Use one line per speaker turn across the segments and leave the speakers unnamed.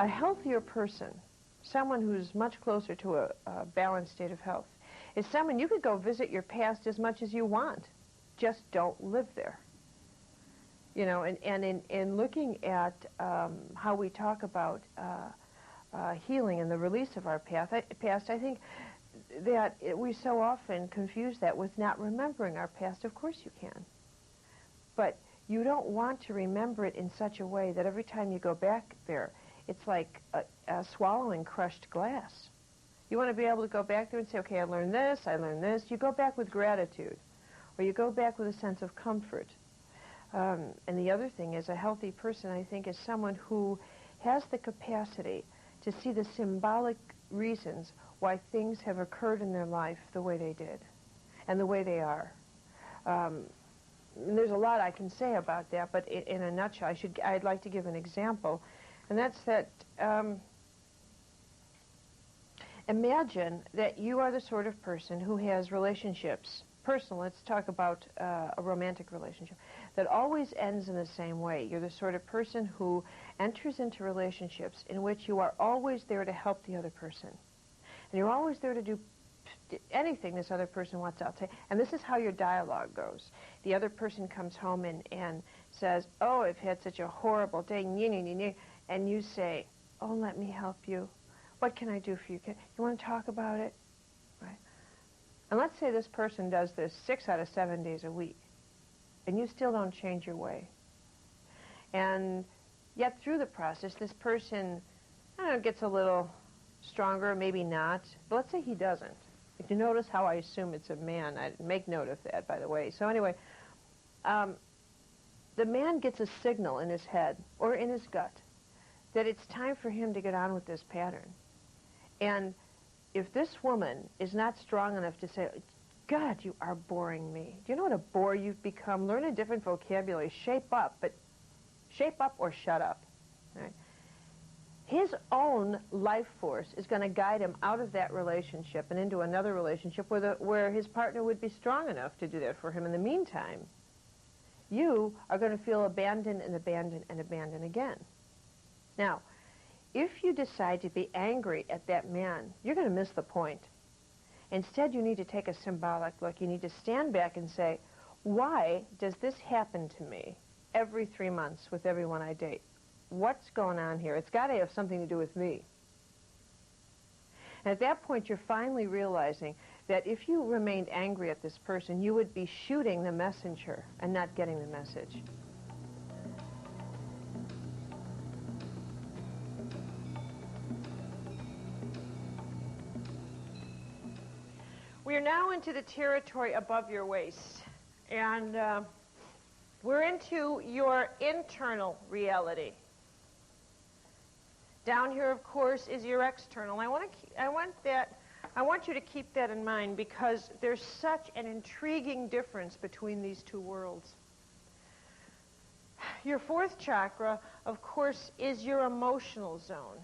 A healthier person, someone who's much closer to a balanced state of health, is someone you could go visit your past as much as you want. Just don't live there. You know, and in looking at how we talk about healing and the release of our past, I think that we so often confuse that with not remembering our past. Of course you can. But you don't want to remember it in such a way that every time you go back there, it's like swallowing crushed glass. You want to be able to go back there and say, okay, I learned this, I learned this. You go back with gratitude, or you go back with a sense of comfort. And the other thing is, a healthy person, I think, is someone who has the capacity to see the symbolic reasons why things have occurred in their life the way they did and the way they are. And there's a lot I can say about that, but in a nutshell, I'd like to give an example, and that's that imagine that you are the sort of person who has relationships, personal, let's talk about a romantic relationship, that always ends in the same way. You're the sort of person who enters into relationships in which you are always there to help the other person. And you're always there to do anything this other person wants out to. And this is how your dialogue goes. The other person comes home and says, oh, I've had such a horrible day, and you say, oh, let me help you. What can I do for you? You want to talk about it? Right? And let's say this person does this 6 out of 7 days a week, and you still don't change your way. And yet through the process, this person, I don't know, gets a little stronger, maybe not, but let's say he doesn't. If you notice how I assume it's a man, I make note of that, by the way. So anyway, the man gets a signal in his head or in his gut that it's time for him to get on with this pattern. And if this woman is not strong enough to say, God, you are boring me. Do you know what a bore you've become? Learn a different vocabulary. Shape up, but shape up or shut up. Right? His own life force is going to guide him out of that relationship and into another relationship where his partner would be strong enough to do that for him. In the meantime, you are going to feel abandoned and abandoned and abandoned again. Now, if you decide to be angry at that man, you're going to miss the point. Instead, you need to take a symbolic look. You need to stand back and say, why does this happen to me every 3 months with everyone I date? What's going on here? It's got to have something to do with me. And at that point, you're finally realizing that if you remained angry at this person, you would be shooting the messenger and not getting the message. We are now into the territory above your waist, and we're into your internal reality. Down here, of course, is your external. I want you to keep that in mind because there's such an intriguing difference between these two worlds. Your fourth chakra, of course, is your emotional zone.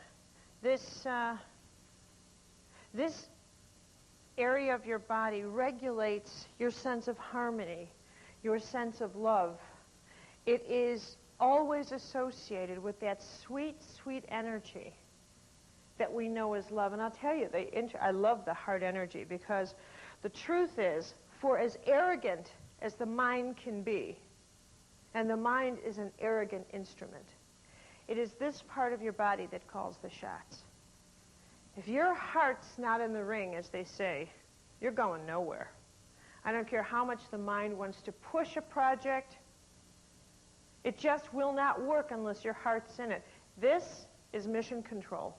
This area of your body regulates your sense of harmony, your sense of love. It is always associated with that sweet, sweet energy that we know as love. And I'll tell you, I love the heart energy because the truth is, for as arrogant as the mind can be, and the mind is an arrogant instrument, it is this part of your body that calls the shots. If your heart's not in the ring, as they say, you're going nowhere. I don't care how much the mind wants to push a project. It just will not work unless your heart's in it. This is mission control.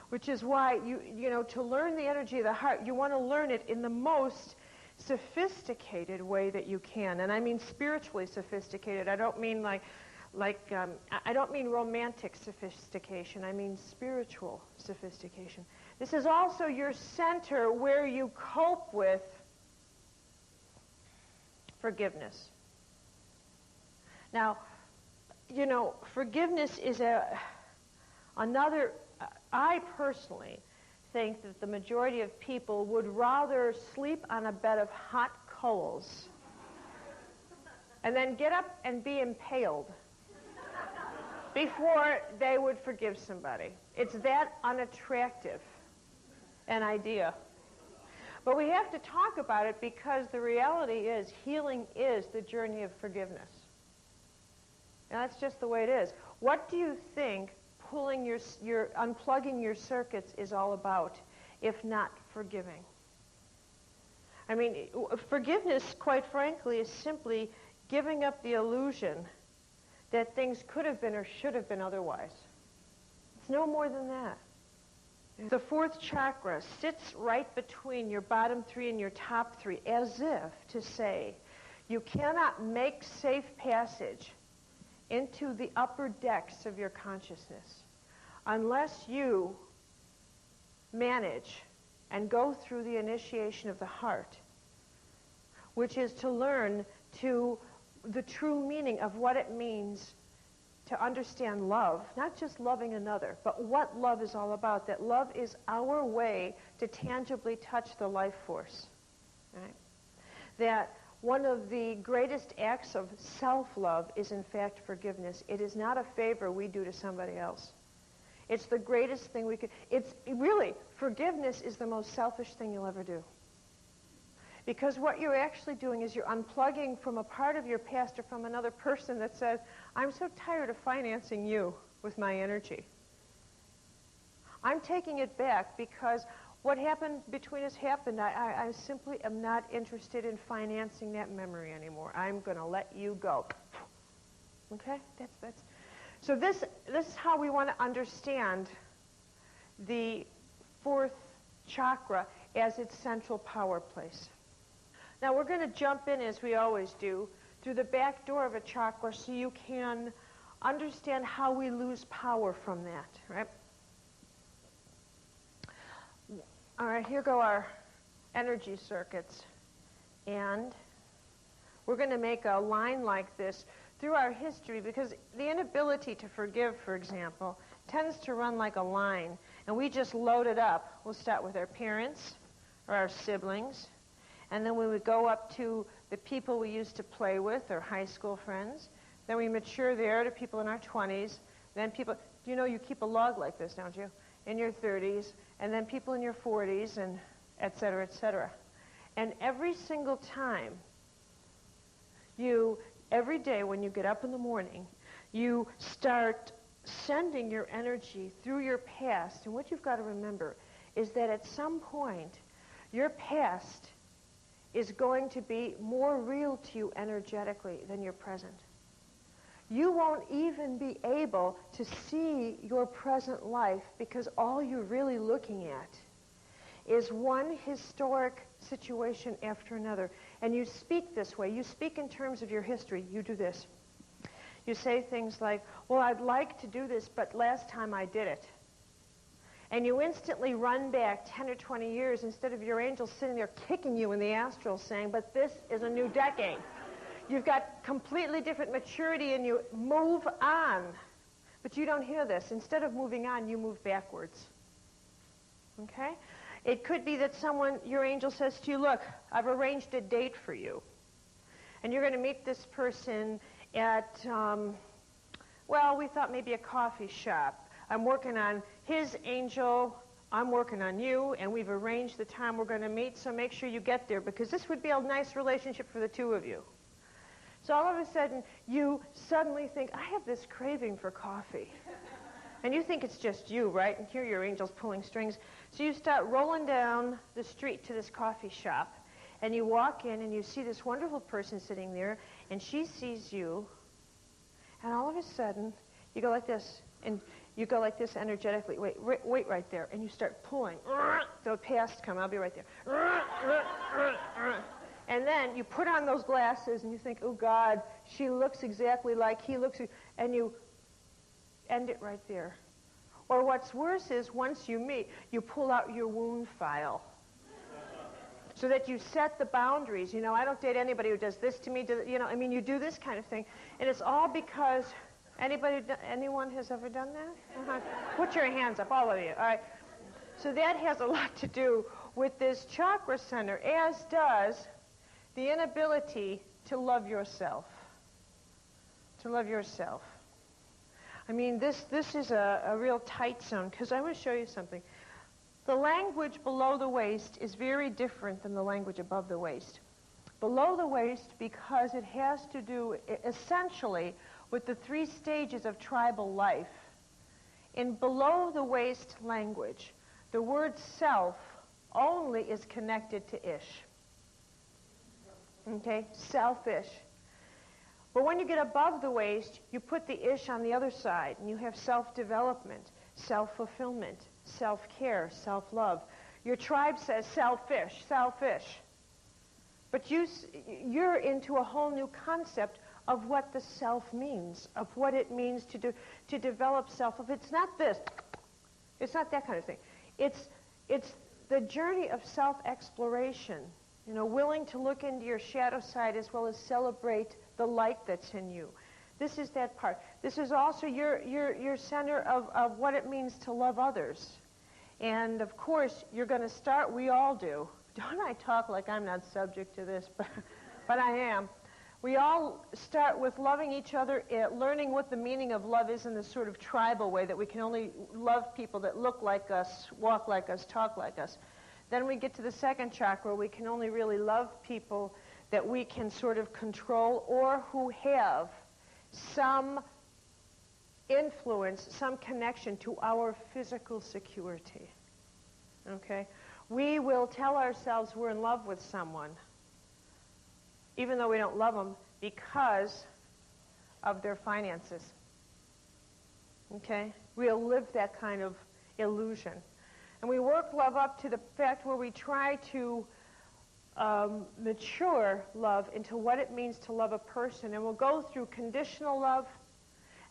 Which is why, you know, to learn the energy of the heart, you want to learn it in the most sophisticated way that you can. And I mean spiritually sophisticated. I don't mean I don't mean romantic sophistication. I mean spiritual sophistication. This is also your center where you cope with forgiveness. Now, you know, forgiveness is another. I personally think that the majority of people would rather sleep on a bed of hot coals and then get up and be impaled before they would forgive somebody. It's that unattractive an idea. But we have to talk about it because the reality is healing is the journey of forgiveness. And that's just the way it is. What do you think pulling unplugging your circuits is all about, if not forgiving? I mean, forgiveness, quite frankly, is simply giving up the illusion that things could have been or should have been otherwise. It's no more than that. The fourth chakra sits right between your bottom three and your top three, as if to say, you cannot make safe passage into the upper decks of your consciousness unless you manage and go through the initiation of the heart, which is to learn the true meaning of what it means to understand love, not just loving another, but what love is all about, that love is our way to tangibly touch the life force. Right? That one of the greatest acts of self-love is, in fact, forgiveness. It is not a favor we do to somebody else. It's the greatest thing we could... It's really, forgiveness is the most selfish thing you'll ever do. Because what you're actually doing is you're unplugging from a part of your past or from another person that says, I'm so tired of financing you with my energy. I'm taking it back because what happened between us happened. I simply am not interested in financing that memory anymore. I'm going to let you go. Okay? That's. So this is how we want to understand the fourth chakra as its central power place. Now we're going to jump in, as we always do, through the back door of a chakra so you can understand how we lose power from that, right? All right, here go our energy circuits. And we're going to make a line like this through our history because the inability to forgive, for example, tends to run like a line. And we just load it up. We'll start with our parents or our siblings. And then we would go up to the people we used to play with or high school friends. Then we mature there to people in our 20s. Then people, you know, you keep a log like this, don't you? In your 30s. And then people in your 40s, and et cetera, et cetera. And every single time every day when you get up in the morning, you start sending your energy through your past. And what you've got to remember is that at some point, your past is going to be more real to you energetically than your present. You won't even be able to see your present life because all you're really looking at is one historic situation after another. And you speak this way. You speak in terms of your history. You do this. You say things like, well, I'd like to do this, but last time I did it. And you instantly run back 10 or 20 years instead of your angel sitting there kicking you in the astral saying, but this is a new decade. You've got completely different maturity and you move on. But you don't hear this. Instead of moving on, you move backwards. Okay? It could be that your angel says to you, look, I've arranged a date for you. And you're going to meet this person at, we thought maybe a coffee shop. I'm working on his angel, I'm working on you, and we've arranged the time we're going to meet, so make sure you get there, because this would be a nice relationship for the two of you. So all of a sudden, you suddenly think, I have this craving for coffee. And you think it's just you, right? And here your angel's pulling strings. So you start rolling down the street to this coffee shop, and you walk in, and you see this wonderful person sitting there, and she sees you, and all of a sudden, you go like this, and you go like this energetically. Wait right there. And you start pulling. The past come. I'll be right there. And then you put on those glasses and you think, oh, God, she looks exactly like he looks. And you end it right there. Or what's worse is once you meet, you pull out your wound file. So that you set the boundaries. You know, I don't date anybody who does this to me. You do this kind of thing. And it's all because... Anyone has ever done that? Uh-huh. Put your hands up, all of you. All right. So that has a lot to do with this chakra center, as does the inability to love yourself. To love yourself. I mean, this is a real tight zone, because I want to show you something. The language below the waist is very different than the language above the waist. Below the waist, because it has to do essentially with the 3 stages of tribal life. In below the waist language, the word self only is connected to ish. Okay? Selfish. But when you get above the waist, you put the ish on the other side, and you have self-development, self-fulfillment, self-care, self-love. Your tribe says selfish, selfish. But you're into a whole new concept of what the self means, of what it means to develop self. If it's not this, it's not that kind of thing. It's the journey of self-exploration, willing to look into your shadow side as well as celebrate the light that's in you. This is that part. This is also your center of what it means to love others. And, of course, you're going to start, we all do. Don't I talk like I'm not subject to this, but I am. We all start with loving each other, learning what the meaning of love is in this sort of tribal way, that we can only love people that look like us, walk like us, talk like us. Then we get to the second chakra, we can only really love people that we can sort of control or who have some influence, some connection to our physical security. Okay? We will tell ourselves we're in love with someone, even though we don't love them, because of their finances. Okay? We'll live that kind of illusion. And we work love up to the fact where we try to mature love into what it means to love a person. And we'll go through conditional love,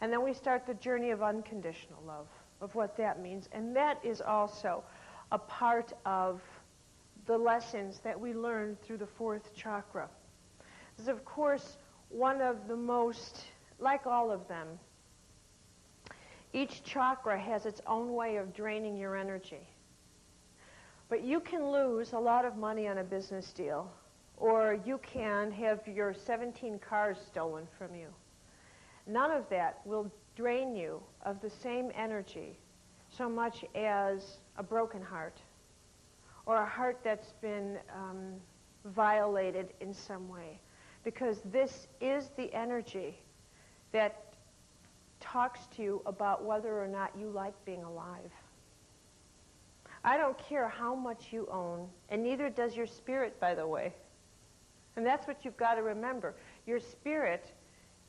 and then we start the journey of unconditional love, of what that means. And that is also a part of the lessons that we learn through the 4th chakra. This is, of course, one of the most, like all of them, each chakra has its own way of draining your energy. But you can lose a lot of money on a business deal, or you can have your 17 cars stolen from you. None of that will drain you of the same energy so much as a broken heart, or a heart that's been violated in some way. Because this is the energy that talks to you about whether or not you like being alive. I don't care how much you own, and neither does your spirit, by the way. And that's what you've got to remember. Your spirit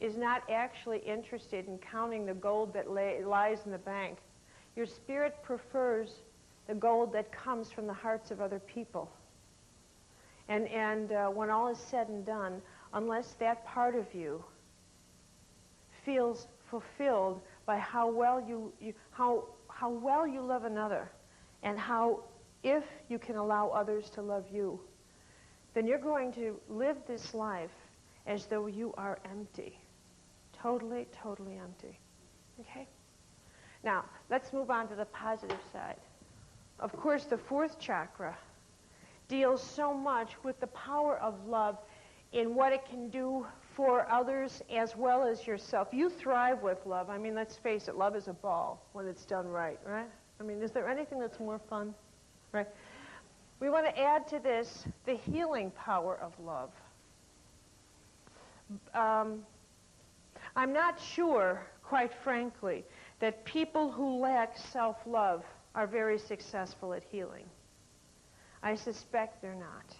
is not actually interested in counting the gold that lies in the bank. Your spirit prefers the gold that comes from the hearts of other people. And when all is said and done, unless that part of you feels fulfilled by how well you love another, and how, if you can allow others to love you, then you're going to live this life as though you are empty. Totally, totally empty. Okay? Now, let's move on to the positive side. Of course, the 4th chakra deals so much with the power of love in what it can do for others as well as yourself. You thrive with love. I mean, let's face it, love is a ball when it's done right? I mean, is there anything that's more fun? Right? We want to add to this the healing power of love. I'm not sure, quite frankly, that people who lack self-love are very successful at healing. I suspect they're not.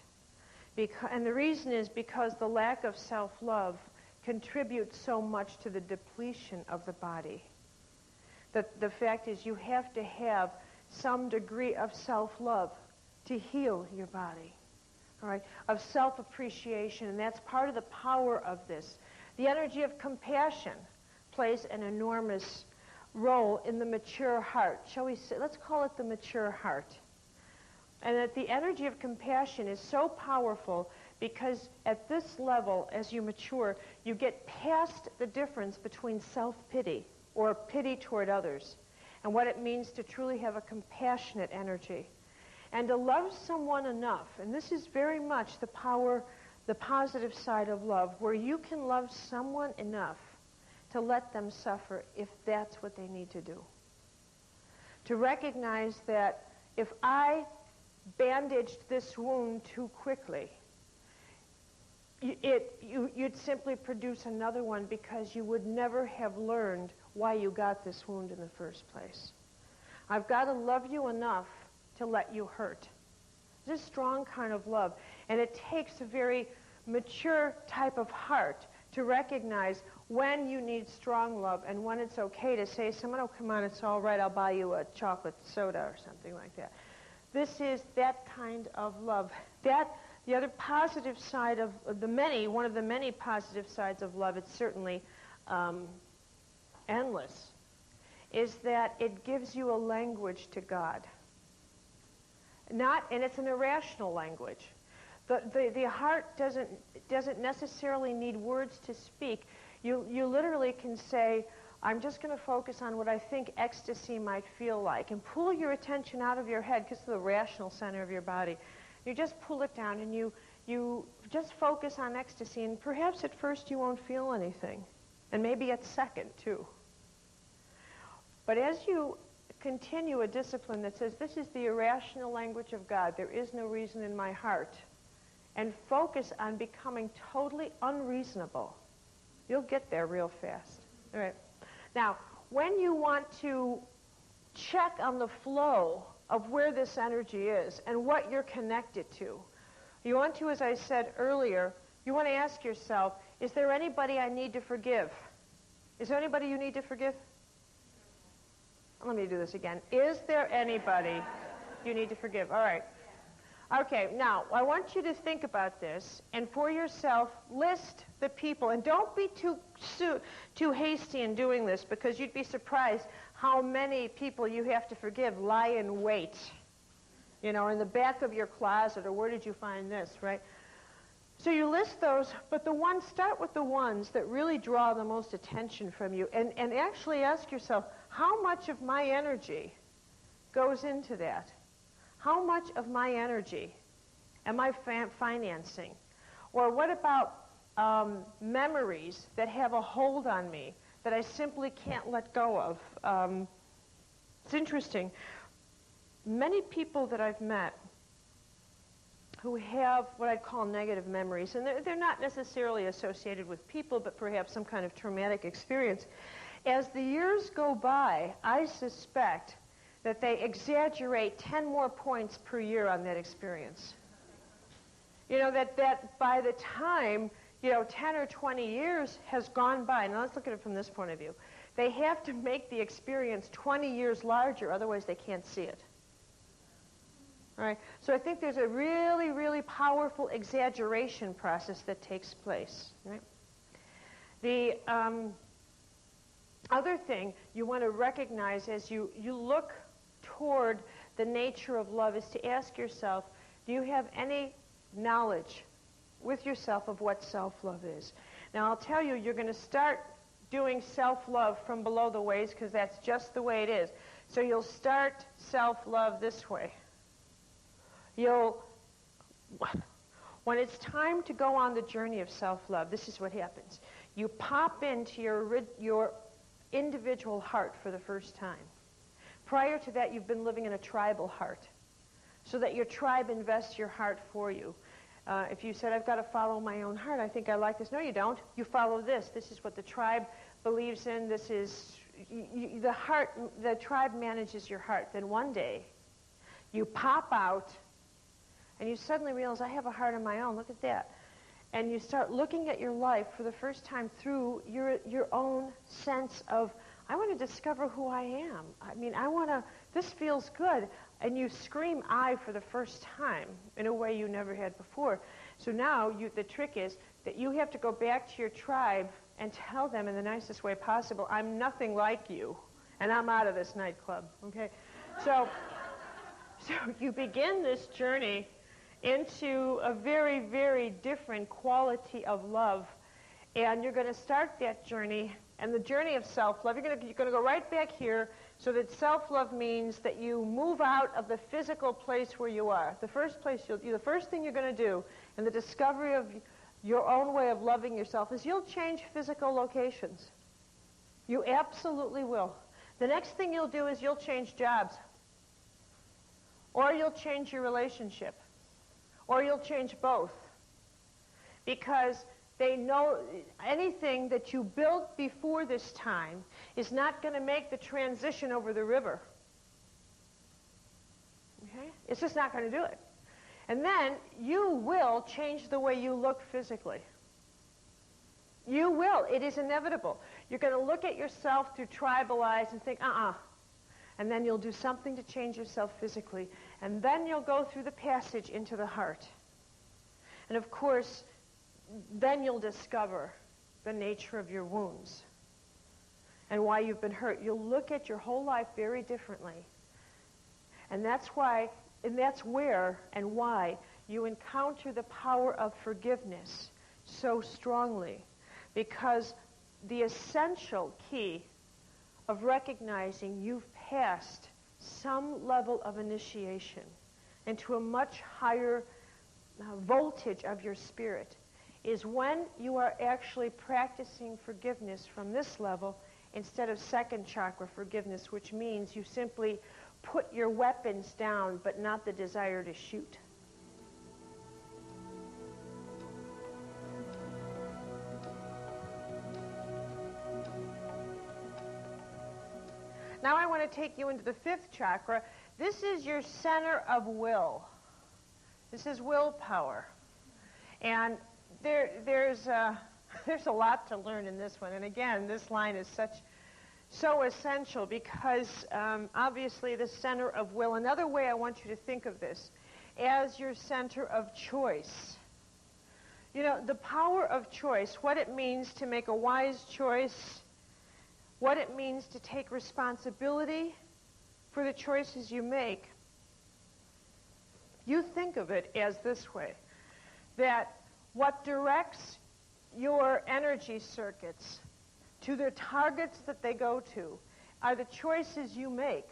And the reason is because the lack of self-love contributes so much to the depletion of the body. The fact is you have to have some degree of self-love to heal your body, all right, of self-appreciation, and that's part of the power of this. The energy of compassion plays an enormous role in the mature heart. Shall we say, let's call it the mature heart. And that the energy of compassion is so powerful because at this level, as you mature, you get past the difference between self-pity or pity toward others and what it means to truly have a compassionate energy. And to love someone enough, and this is very much the power, the positive side of love, where you can love someone enough to let them suffer if that's what they need to do. To recognize that if I bandaged this wound too quickly, you'd simply produce another one because you would never have learned why you got this wound in the first place. I've got to love you enough to let you hurt. It's a strong kind of love, and it takes a very mature type of heart to recognize when you need strong love and when it's okay to say, someone, oh, come on, it's all right, I'll buy you a chocolate soda or something like that. This is that kind of love. The other positive side of one of the many positive sides of love, it's certainly endless, is that it gives you a language to God. And it's an irrational language. The heart doesn't necessarily need words to speak. You literally can say, I'm just going to focus on what I think ecstasy might feel like, and pull your attention out of your head, because it's the rational center of your body. You just pull it down, and you just focus on ecstasy, and perhaps at first you won't feel anything, and maybe at second, too. But as you continue a discipline that says, this is the irrational language of God, there is no reason in my heart, and focus on becoming totally unreasonable, you'll get there real fast. All right. Now, when you want to check on the flow of where this energy is and what you're connected to, you want to, as I said earlier, you want to ask yourself, is there anybody I need to forgive? Is there anybody you need to forgive? Let me do this again. Is there anybody you need to forgive? All right. Okay, now, I want you to think about this, and for yourself, list the people. And don't be too hasty in doing this, because you'd be surprised how many people you have to forgive lie in wait. You know, in the back of your closet, or where did you find this, right? So you list those, but start with the ones that really draw the most attention from you, and actually ask yourself, how much of my energy goes into that? How much of my energy am I financing? Or what about memories that have a hold on me that I simply can't let go of? It's interesting. Many people that I've met who have what I'd call negative memories, and they're not necessarily associated with people, but perhaps some kind of traumatic experience. As the years go by, I suspect that they exaggerate 10 more points per year on that experience. You know, that by the time, 10 or 20 years has gone by, now let's look at it from this point of view, they have to make the experience 20 years larger, otherwise they can't see it. All right? So I think there's a really, really powerful exaggeration process that takes place. Right? The other thing you want to recognize as you look toward the nature of love is to ask yourself, do you have any knowledge with yourself of what self-love is? Now, I'll tell you, you're going to start doing self-love from below the waist, because that's just the way it is. So you'll start self-love this way. When it's time to go on the journey of self-love, this is what happens. You pop into your individual heart for the first time. Prior to that, you've been living in a tribal heart, so that your tribe invests your heart for you. If you said, I've got to follow my own heart, I think I like this. No, you don't. You follow this. This is what the tribe believes in. This is the heart. The tribe manages your heart. Then one day, you pop out, and you suddenly realize, I have a heart of my own. Look at that. And you start looking at your life for the first time through your own sense of, I want to discover who I am. I mean, this feels good. And you scream I for the first time in a way you never had before. So now the trick is that you have to go back to your tribe and tell them in the nicest way possible, I'm nothing like you, and I'm out of this nightclub, okay? So you begin this journey into a very, very different quality of love, and you're going to start that journey, and the journey of self-love, you're going to go right back here, so that self-love means that you move out of the physical place where you are. The first thing you're going to do in the discovery of your own way of loving yourself is you'll change physical locations. You absolutely will. The next thing you'll do is you'll change jobs. Or you'll change your relationship. Or you'll change both. Because they know anything that you built before this time is not going to make the transition over the river. Okay? It's just not going to do it. And then you will change the way you look physically. You will. It is inevitable. You're going to look at yourself through tribal eyes and think, And then you'll do something to change yourself physically. And then you'll go through the passage into the heart. And of course, then you'll discover the nature of your wounds and why you've been hurt. You'll look at your whole life very differently. And that's why, and that's where and why you encounter the power of forgiveness so strongly. Because the essential key of recognizing you've passed some level of initiation into a much higher voltage of your spirit is when you are actually practicing forgiveness from this level instead of second chakra forgiveness, which means you simply put your weapons down but not the desire to shoot. Now I want to take you into the fifth chakra. This is your center of will. This is willpower. And there's a lot to learn in this one. And again, this line is so essential because obviously the center of will. Another way I want you to think of this as your center of choice. You know, the power of choice, what it means to make a wise choice, what it means to take responsibility for the choices you make. You think of it as this way, that what directs your energy circuits to the targets that they go to are the choices you make.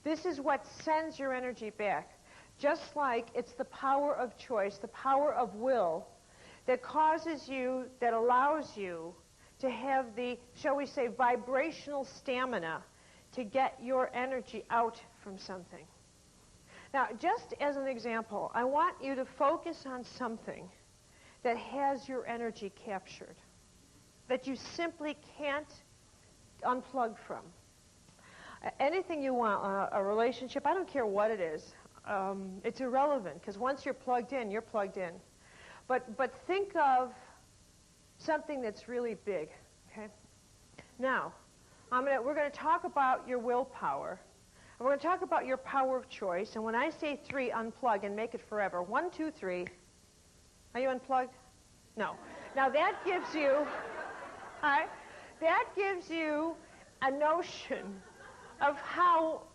This is what sends your energy back. Just like it's the power of choice, the power of will, that causes you, that allows you to have the, shall we say, vibrational stamina to get your energy out from something. Now, just as an example, I want you to focus on something that has your energy captured, that you simply can't unplug from. Anything you want, a relationship, I don't care what it is. It's irrelevant, because once you're plugged in, you're plugged in. But think of something that's really big, okay? Now, we're going to talk about your willpower. And we're going to talk about your power of choice. And when I say 3, unplug and make it forever. 1, 2, 3. Are you unplugged? No. Now that gives you, all right, that gives you a notion of how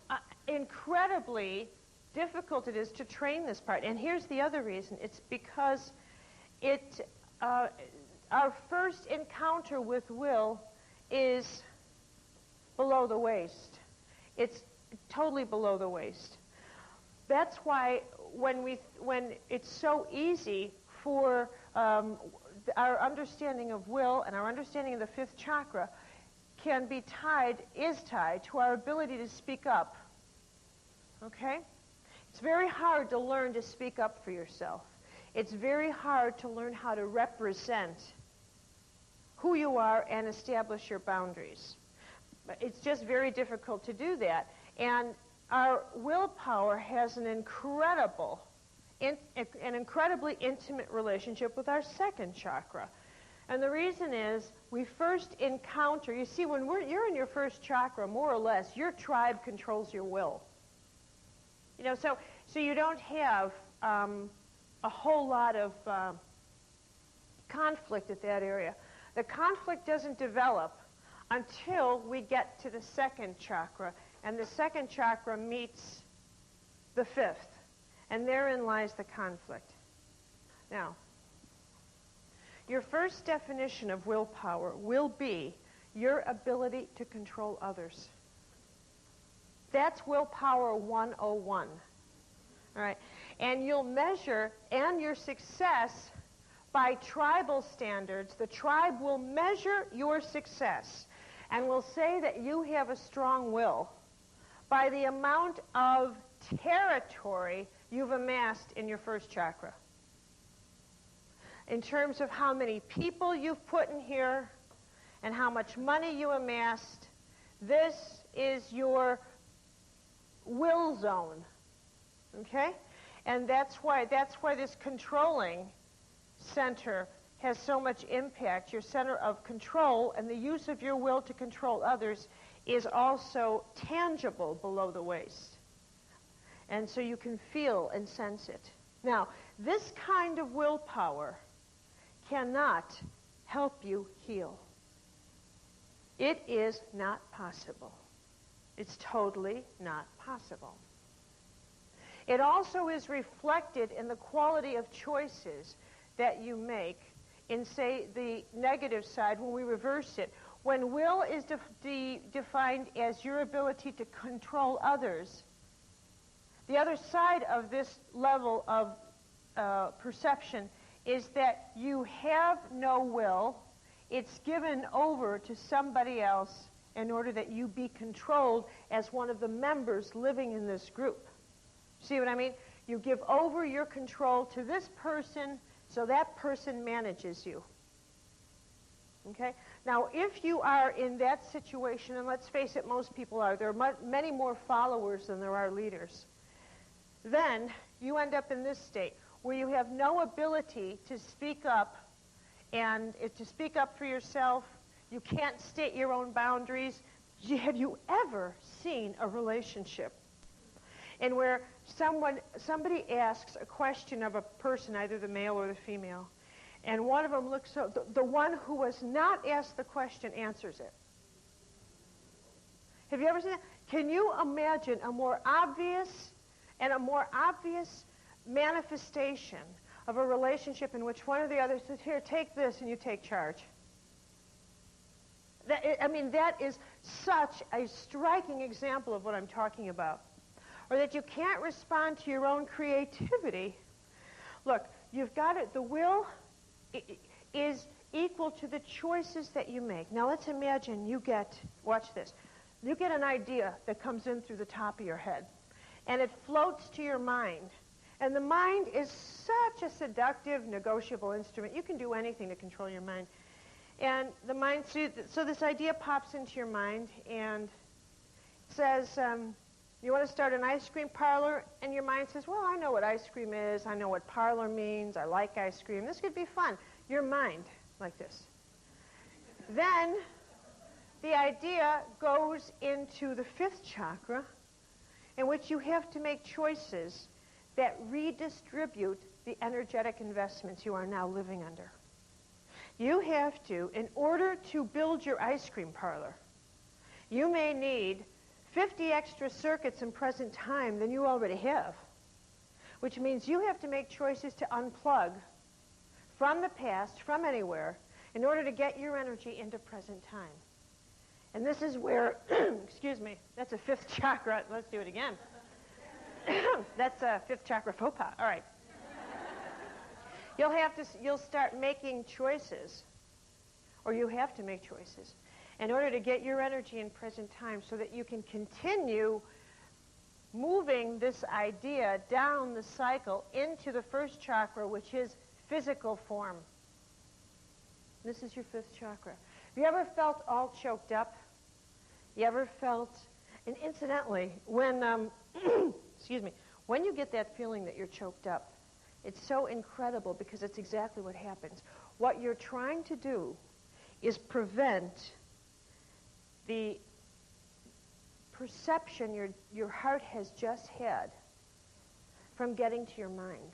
incredibly difficult it is to train this part. And here's the other reason. It's because our first encounter with will is below the waist. It's totally below the waist. That's why when it's so easy for our understanding of will and our understanding of the fifth chakra is tied to our ability to speak up. Okay? It's very hard to learn to speak up for yourself. It's very hard to learn how to represent who you are and establish your boundaries. It's just very difficult to do that. And our willpower has an incredibly intimate relationship with our second chakra. And the reason is we first encounter, you see, when you're in your first chakra, more or less, your tribe controls your will. You know, so you don't have a whole lot of conflict at that area. The conflict doesn't develop until we get to the second chakra, and the second chakra meets the fifth, and therein lies the conflict. Now, your first definition of willpower will be your ability to control others. That's willpower 101. All right, and you'll measure your success by tribal standards. The tribe will measure your success. And we'll say that you have a strong will by the amount of territory you've amassed in your first chakra. In terms of how many people you've put in here and how much money you amassed, this is your will zone. Okay? And that's why this controlling center has so much impact. Your center of control and the use of your will to control others is also tangible below the waist. And so you can feel and sense it. Now, this kind of willpower cannot help you heal. It is not possible. It's totally not possible. It also is reflected in the quality of choices that you make in, say, the negative side when we reverse it. When will is defined as your ability to control others, the other side of this level of perception is that you have no will. It's given over to somebody else in order that you be controlled as one of the members living in this group. See what I mean? You give over your control to this person so that person manages you. Okay? Now, if you are in that situation, and let's face it, most people are, there are many more followers than there are leaders, then you end up in this state where you have no ability to speak up and to speak up for yourself. You can't state your own boundaries. Have you ever seen a relationship and where somebody asks a question of a person, either the male or the female, and one of them looks up, the one who was not asked the question answers it? Have you ever seen that? Can you imagine a more obvious manifestation of a relationship in which one or the other says, here, take this, and you take charge? That is such a striking example of what I'm talking about. Or that you can't respond to your own creativity. Look, you've got it. The will is equal to the choices that you make. Now let's imagine watch this, you get an idea that comes in through the top of your head, and it floats to your mind. And the mind is such a seductive, negotiable instrument. You can do anything to control your mind. And the mind, so this idea pops into your mind and says, you want to start an ice cream parlor? And your mind says, well, I know what ice cream is. I know what parlor means. I like ice cream. This could be fun. Your mind, like this. Then the idea goes into the fifth chakra, in which you have to make choices that redistribute the energetic investments you are now living under. You have to, in order to build your ice cream parlor, you may need 50 extra circuits in present time than you already have, which means you have to make choices to unplug from the past, from anywhere, in order to get your energy into present time. And this is where, excuse me, that's a fifth chakra. Let's do it again. That's a fifth chakra faux pas. All right. You'll start making choices, or you have to make choices, in order to get your energy in present time so that you can continue moving this idea down the cycle into the first chakra, which is physical form. This is your fifth chakra. Have you ever felt all choked up? You ever felt, and incidentally, when, excuse me, when you get that feeling that you're choked up, it's so incredible because it's exactly what happens. What you're trying to do is prevent the perception your heart has just had from getting to your mind.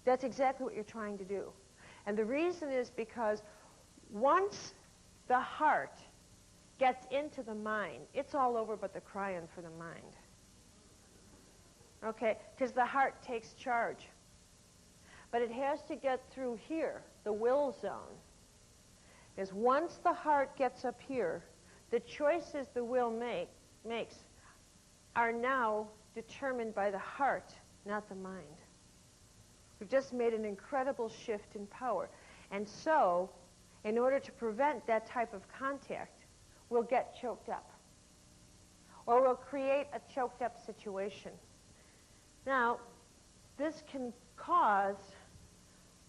That's exactly what you're trying to do. And the reason is because once the heart gets into the mind, it's all over but the crying for the mind. Okay? Because the heart takes charge. But it has to get through here, the will zone. Because once the heart gets up here, the choices the will makes are now determined by the heart, not the mind. We've just made an incredible shift in power. And so, in order to prevent that type of contact, we'll get choked up. Or we'll create a choked up situation. Now, this can cause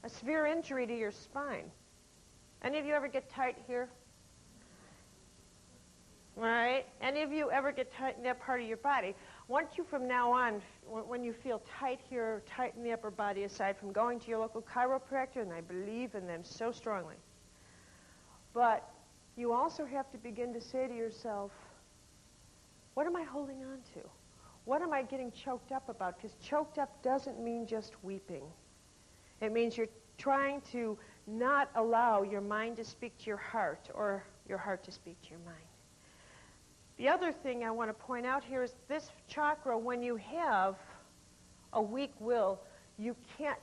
a severe injury to your spine. Any of you ever get tight here? All right? Any of you ever get tight in that part of your body? I want you from now on, when you feel tight here, tight in the upper body, aside from going to your local chiropractor, and I believe in them so strongly, but you also have to begin to say to yourself, what am I holding on to? What am I getting choked up about? Because choked up doesn't mean just weeping. It means you're trying to not allow your mind to speak to your heart or your heart to speak to your mind. The other thing I want to point out here is this chakra, when you have a weak will, you can't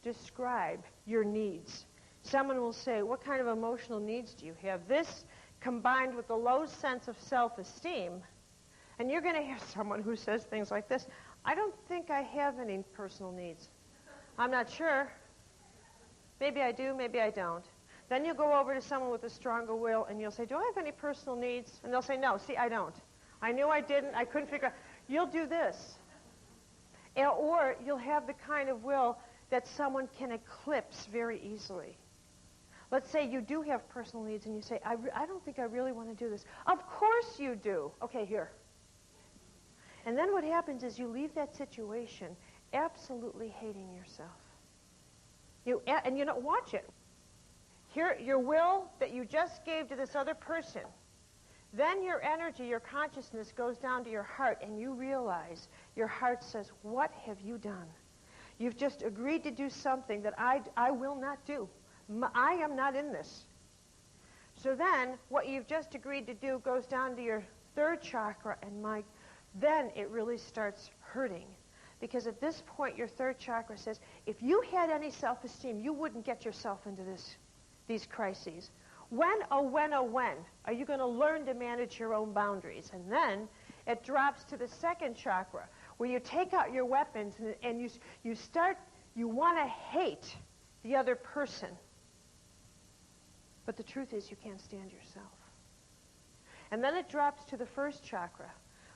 describe your needs. Someone will say, what kind of emotional needs do you have? This combined with the low sense of self-esteem, and you're going to have someone who says things like this, I don't think I have any personal needs. I'm not sure. Maybe I do, maybe I don't. Then you'll go over to someone with a stronger will, and you'll say, do I have any personal needs? And they'll say, no, see, I don't. I knew I didn't. I couldn't figure out. You'll do this. Or you'll have the kind of will that someone can eclipse very easily. Let's say you do have personal needs, and you say, I don't think I really want to do this. Of course you do. Okay, here. And then what happens is you leave that situation absolutely hating yourself. And you know, watch it. Here, your will that you just gave to this other person, then your energy, your consciousness goes down to your heart, and you realize your heart says, what have you done? You've just agreed to do something that I will not do. I am not in this. So then, what you've just agreed to do goes down to your third chakra, and then it really starts hurting. Because at this point, your third chakra says, if you had any self-esteem, you wouldn't get yourself into these crises. When are you going to learn to manage your own boundaries? And then it drops to the second chakra, where you take out your weapons and you want to hate the other person. But the truth is you can't stand yourself. And then it drops to the first chakra,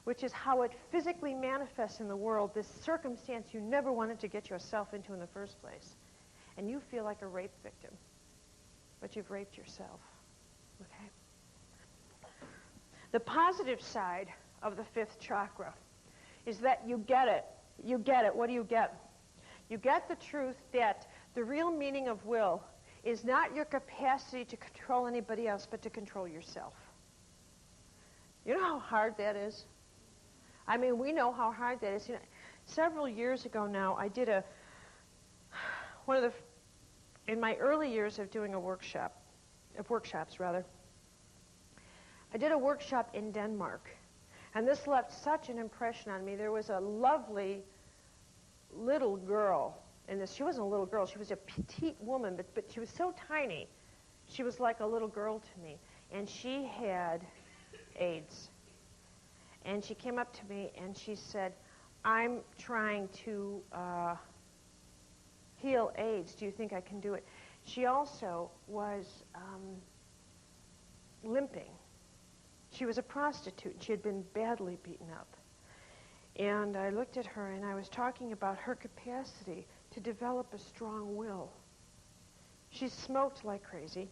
which is how it physically manifests in the world, this circumstance you never wanted to get yourself into in the first place. And you feel like a rape victim. But you've raped yourself. Okay? The positive side of the fifth chakra is that you get it. You get it. What do you get? You get the truth that the real meaning of will is not your capacity to control anybody else, but to control yourself. You know how hard that is? I mean, we know how hard that is. You know, several years ago now, I did in my early years of doing workshops, I did a workshop in Denmark. And this left such an impression on me. There was a lovely little girl in this. She wasn't a little girl. She was a petite woman, but she was so tiny. She was like a little girl to me. And she had AIDS. And she came up to me and she said, I'm trying to heal AIDS. Do you think I can do it? She also was limping. She was a prostitute. She had been badly beaten up. And I looked at her and I was talking about her capacity to develop a strong will. She smoked like crazy.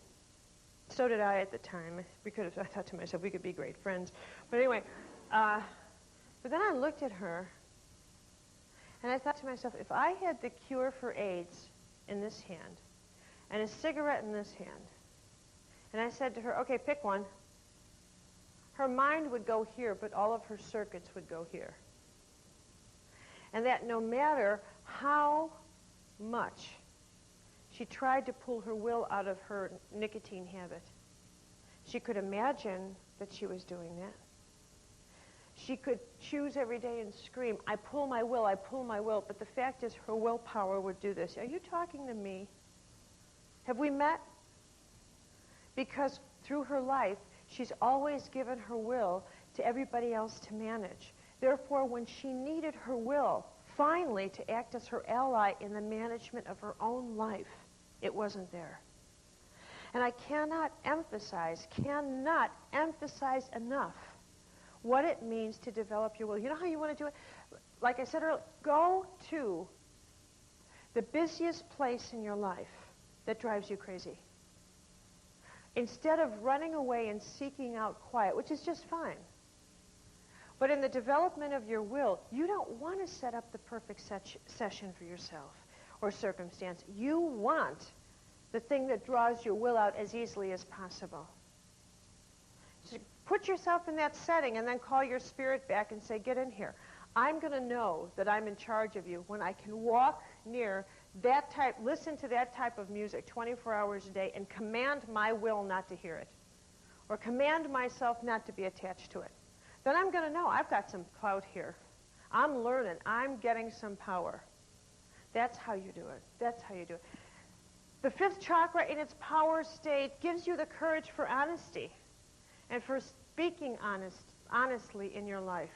So did I at the time. I thought to myself, we could be great friends. But anyway, but then I looked at her and I thought to myself, if I had the cure for AIDS in this hand and a cigarette in this hand, and I said to her, okay, pick one, her mind would go here, but all of her circuits would go here. And that no matter how much she tried to pull her will out of her nicotine habit, she could imagine that she was doing that. She could choose every day and scream, I pull my will, but the fact is her willpower would do this. Are you talking to me? Have we met? Because through her life, she's always given her will to everybody else to manage. Therefore, when she needed her will, finally, to act as her ally in the management of her own life, it wasn't there. And I cannot emphasize enough what it means to develop your will. You know how you want to do it? Like I said earlier, go to the busiest place in your life that drives you crazy. Instead of running away and seeking out quiet, which is just fine. But in the development of your will, you don't want to set up the perfect session for yourself or circumstance. You want the thing that draws your will out as easily as possible. So put yourself in that setting and then call your spirit back and say, get in here. I'm going to know that I'm in charge of you when I can walk near that type, listen to that type of music 24 hours a day and command my will not to hear it or command myself not to be attached to it. Then I'm going to know I've got some clout here. I'm learning. I'm getting some power. That's how you do it. That's how you do it. The fifth chakra in its power state gives you the courage for honesty and for speaking honestly in your life,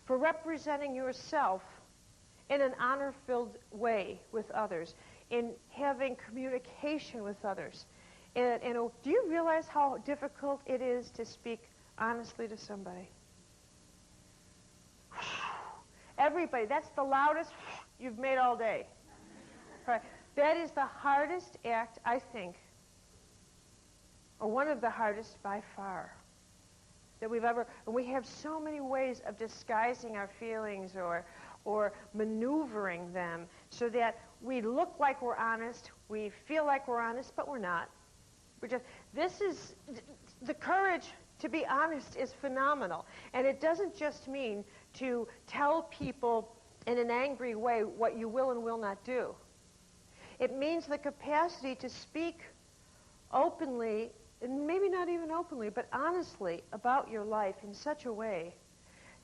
for representing yourself in an honor-filled way with others, in having communication with others. And do you realize how difficult it is to speak honestly to somebody? Everybody, that's the loudest you've made all day. Right. That is the hardest act, I think, or one of the hardest by far that we've ever, and we have so many ways of disguising our feelings or maneuvering them so that we look like we're honest, we feel like we're honest, but we're not. The courage to be honest is phenomenal. And it doesn't just mean to tell people in an angry way what you will and will not do. It means the capacity to speak openly, and maybe not even openly, but honestly about your life in such a way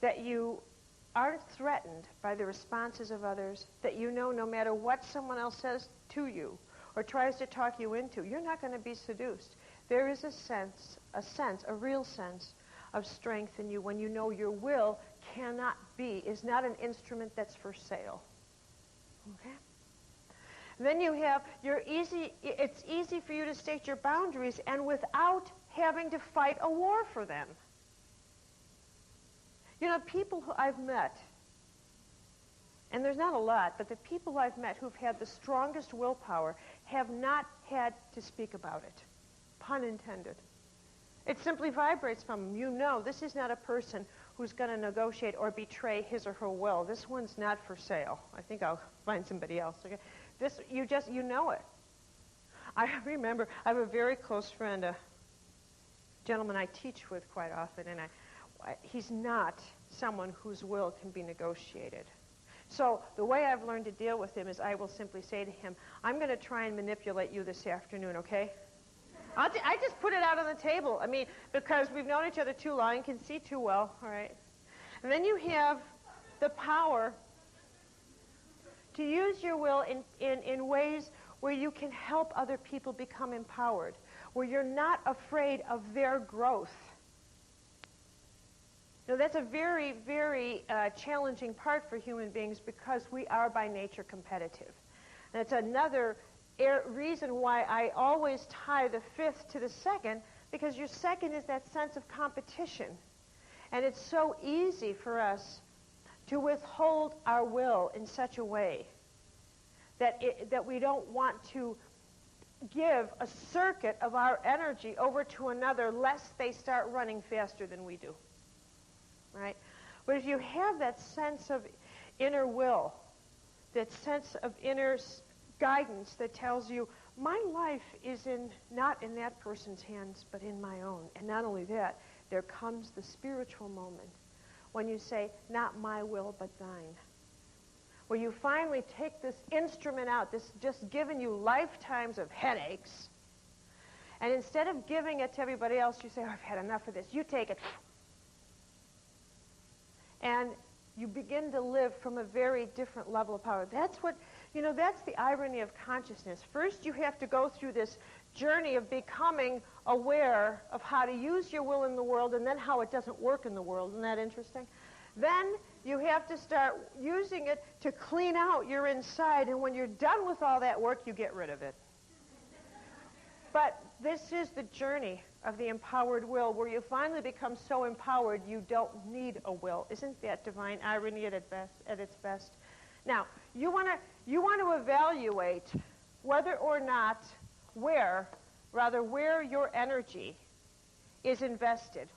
that you aren't threatened by the responses of others, that you know no matter what someone else says to you or tries to talk you into, you're not going to be seduced. There is a real sense of strength in you when you know your will is not an instrument that's for sale. Okay? Then you have it's easy for you to state your boundaries and without having to fight a war for them. You know, people who I've met, and there's not a lot, but the people I've met who've had the strongest willpower have not had to speak about it. Pun intended. It simply vibrates from them. You know, this is not a person who's going to negotiate or betray his or her will. This one's not for sale. I think I'll find somebody else. Okay? You know it. I remember, I have a very close friend, a gentleman I teach with quite often, and he's not someone whose will can be negotiated. So the way I've learned to deal with him is I will simply say to him, I'm going to try and manipulate you this afternoon, okay? I just put it out on the table. I mean, because we've known each other too long and can see too well, all right? And then you have the power to use your will in ways where you can help other people become empowered, where you're not afraid of their growth. Now, that's a very, very challenging part for human beings because we are by nature competitive. And it's another reason why I always tie the fifth to the second, because your second is that sense of competition. And it's so easy for us to withhold our will in such a way that we don't want to give a circuit of our energy over to another lest they start running faster than we do. Right? But if you have that sense of inner will, that sense of inner guidance that tells you, my life is not in that person's hands, but in my own. And not only that, there comes the spiritual moment when you say, not my will, but thine. Where you finally take this instrument out, this just given you lifetimes of headaches, and instead of giving it to everybody else, you say, oh, I've had enough of this. You take it. And you begin to live from a very different level of power. That's the irony of consciousness. First, you have to go through this journey of becoming aware of how to use your will in the world and then how it doesn't work in the world. Isn't that interesting? Then you have to start using it to clean out your inside, and when you're done with all that work, you get rid of it. But this is the journey of the empowered will, where you finally become so empowered you don't need a will. Isn't that divine irony at its best? Now, you want to evaluate whether or not where your energy is invested,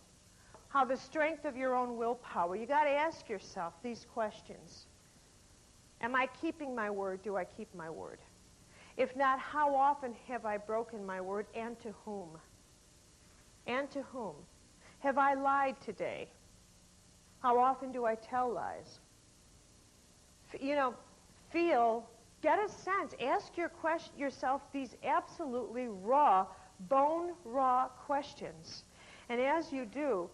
how the strength of your own willpower. You got to ask yourself these questions. Am I keeping my word? Do I keep my word? If not, how often have I broken my word, and to whom? And to whom? Have I lied today? How often do I tell lies? Get a sense. Ask yourself these absolutely raw, bone-raw questions. And as you do,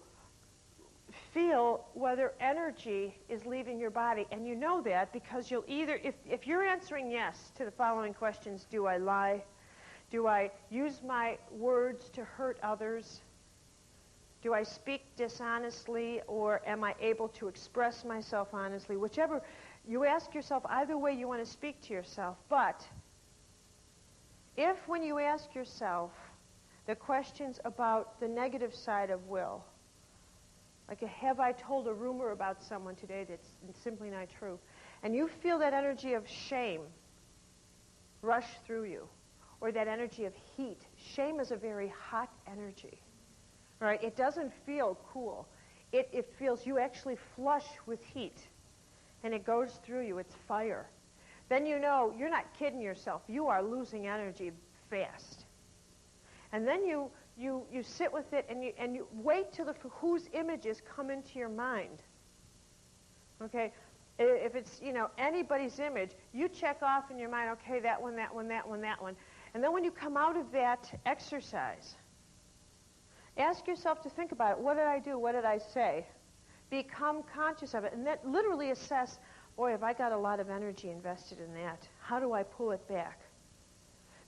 feel whether energy is leaving your body. And you know that because you'll either, if you're answering yes to the following questions, do I lie? Do I use my words to hurt others? Do I speak dishonestly, or am I able to express myself honestly? Whichever, you ask yourself either way you want to speak to yourself. But if when you ask yourself the questions about the negative side of will, like, have I told a rumor about someone today that's simply not true? And you feel that energy of shame rush through you, or that energy of heat. Shame is a very hot energy, right? It doesn't feel cool. It feels, you actually flush with heat, and it goes through you. It's fire. Then you know you're not kidding yourself. You are losing energy fast. And then you sit with it, and you wait till whose images come into your mind. Okay? If it's, anybody's image, you check off in your mind, okay, that one, that one, that one, that one. And then when you come out of that exercise, ask yourself to think about it. What did I do? What did I say? Become conscious of it. And then literally assess, boy, have I got a lot of energy invested in that. How do I pull it back?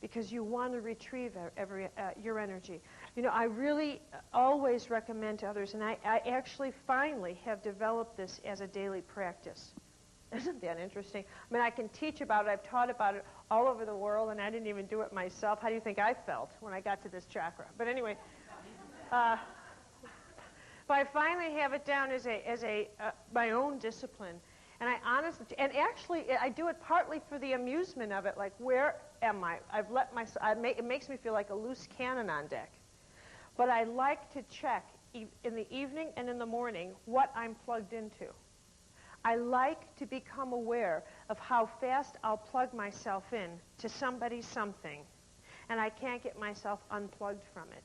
Because you want to retrieve your energy. I really always recommend to others, and I actually finally have developed this as a daily practice. Isn't that interesting? I mean, I can teach about it. I've taught about it all over the world, and I didn't even do it myself. How do you think I felt when I got to this chakra? But anyway, but I finally have it down as my own discipline. And actually, I do it partly for the amusement of it. Like, where am I? I've let myself. It makes me feel like a loose cannon on deck. But I like to check in the evening and in the morning what I'm plugged into. I like to become aware of how fast I'll plug myself in to somebody's something, and I can't get myself unplugged from it.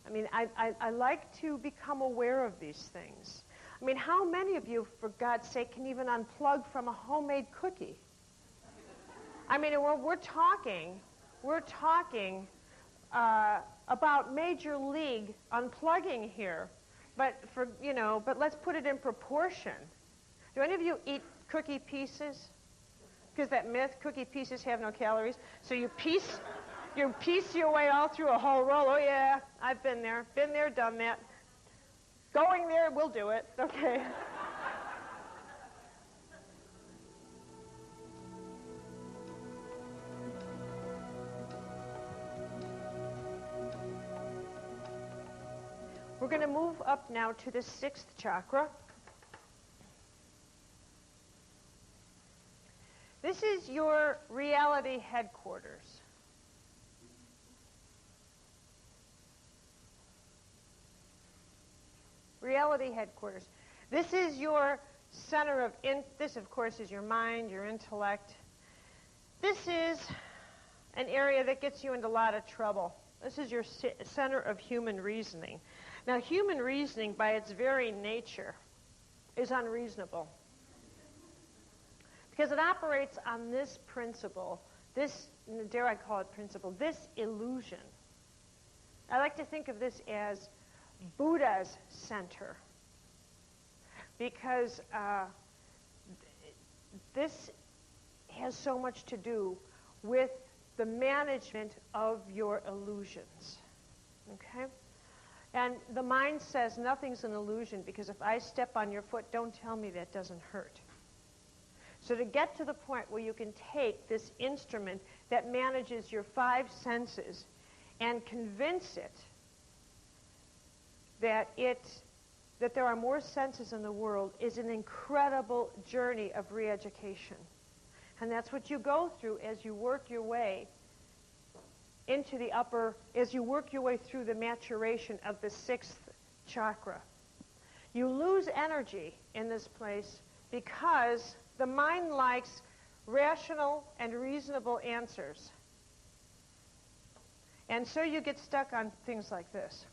I mean, I like to become aware of these things. I mean, how many of you, for God's sake, can even unplug from a homemade cookie? I mean, we're talking about major league unplugging here, but let's put it in proportion. Do any of you eat cookie pieces? Because that myth, cookie pieces have no calories. So you piece your way all through a whole roll. Oh yeah, I've been there, done that. Going there, we'll do it. Okay. We're going to move up now to the sixth chakra. This is your reality headquarters. Reality headquarters. This is your center of, this of course is your mind, your intellect. This is an area that gets you into a lot of trouble. This is your center of human reasoning. Now, human reasoning, by its very nature, is unreasonable. Because it operates on this principle, this, dare I call it principle, this illusion. I like to think of this as Buddha's center. Because this has so much to do with the management of your illusions. Okay? And the mind says nothing's an illusion, because if I step on your foot, don't tell me that doesn't hurt. So to get to the point where you can take this instrument that manages your 5 senses and convince it that there are more senses in the world is an incredible journey of re-education. And that's what you go through as you work your way into the as you work your way through the maturation of the 6th chakra. You lose energy in this place because the mind likes rational and reasonable answers. And so you get stuck on things like this.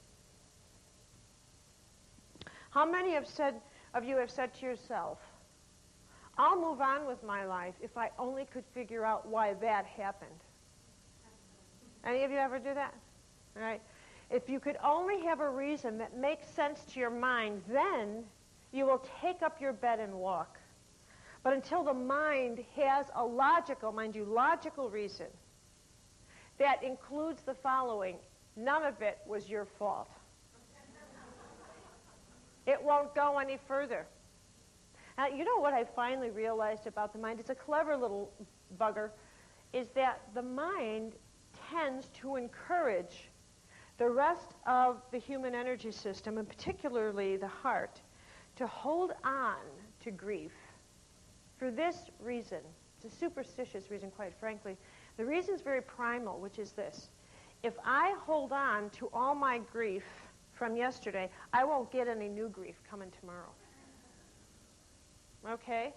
How many of you have said to yourself, I'll move on with my life if I only could figure out why that happened? Any of you ever do that? All right. If you could only have a reason that makes sense to your mind, then you will take up your bed and walk. But until the mind has a logical, mind you, logical reason that includes the following, none of it was your fault. It won't go any further. Now, you know what I finally realized about the mind? It's a clever little bugger, is that the mind tends to encourage the rest of the human energy system, and particularly the heart, to hold on to grief. For this reason, it's a superstitious reason, quite frankly. The reason is very primal, which is this. If I hold on to all my grief from yesterday, I won't get any new grief coming tomorrow. Okay?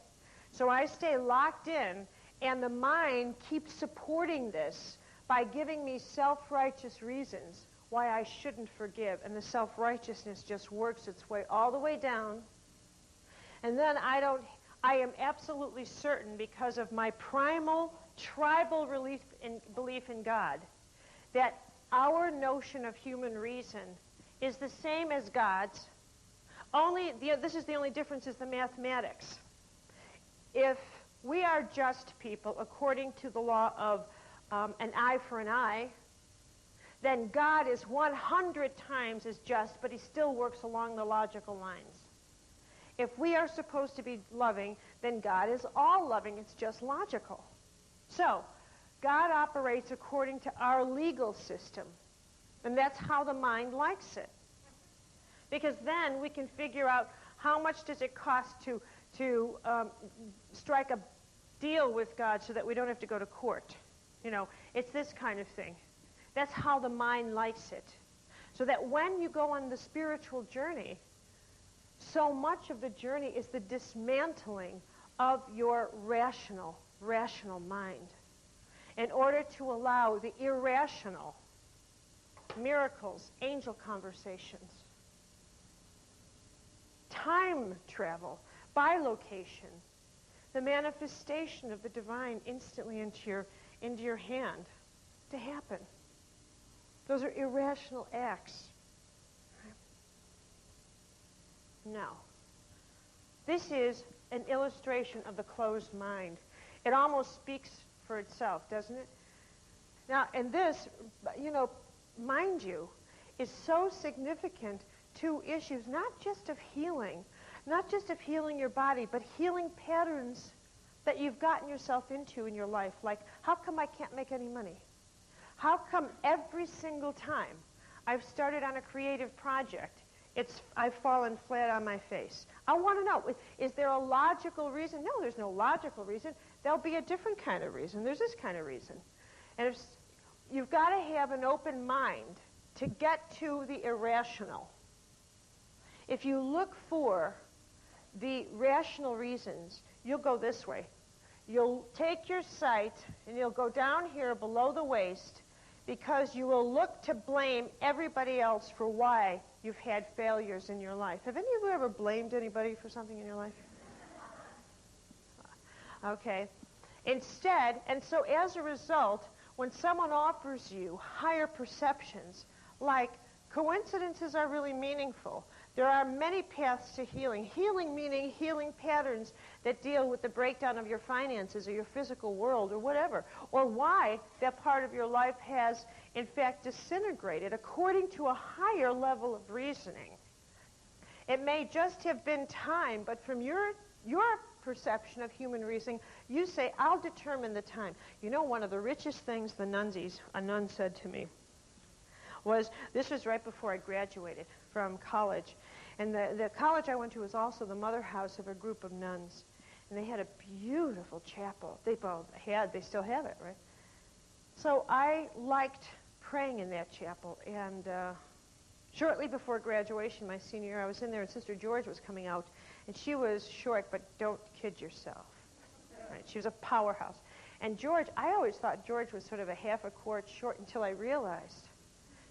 So I stay locked in, and the mind keeps supporting this by giving me self-righteous reasons why I shouldn't forgive. And the self-righteousness just works its way all the way down. And then I am absolutely certain, because of my primal tribal belief in God, that our notion of human reason is the same as God's. This is the only difference, is the mathematics. If we are just people according to the law of an eye for an eye, then God is 100 times as just, but he still works along the logical lines. If we are supposed to be loving, then God is all loving. It's just logical. So, God operates according to our legal system. And that's how the mind likes it. Because then we can figure out how much does it cost to strike a deal with God so that we don't have to go to court. You know, it's this kind of thing. That's how the mind likes it. So that when you go on the spiritual journey, so much of the journey is the dismantling of your rational mind in order to allow the irrational, miracles, angel conversations, time travel, bilocation, the manifestation of the divine instantly into your hand to happen. Those are irrational acts. Now, this is an illustration of the closed mind. It almost speaks for itself, doesn't it? Now, and this, mind you, is so significant to issues not just of healing your body, but healing patterns that you've gotten yourself into in your life. Like, how come I can't make any money? How come every single time I've started on a creative project, I've fallen flat on my face? I want to know, is there a logical reason? No, there's no logical reason. There'll be a different kind of reason. There's this kind of reason. And you've got to have an open mind to get to the irrational. If you look for the rational reasons, you'll go this way. You'll take your sight and you'll go down here below the waist, because you will look to blame everybody else for why you've had failures in your life. Have any of you ever blamed anybody for something in your life? Okay. Instead, and so as a result, when someone offers you higher perceptions, like coincidences are really meaningful, there are many paths to healing. Healing meaning healing patterns that deal with the breakdown of your finances or your physical world or whatever, or why that part of your life has, in fact, disintegrated according to a higher level of reasoning. It may just have been time, but from your perception of human reasoning. You say, I'll determine the time. You know, one of the richest things a nun said to me, was, this was right before I graduated from college. And the college I went to was also the mother house of a group of nuns. And they had a beautiful chapel. They still have it, right? So I liked praying in that chapel. And shortly before graduation, my senior year, I was in there, and Sister George was coming out. And she was short, but don't kid yourself. Right? She was a powerhouse. And George, I always thought George was sort of a half a quart short until I realized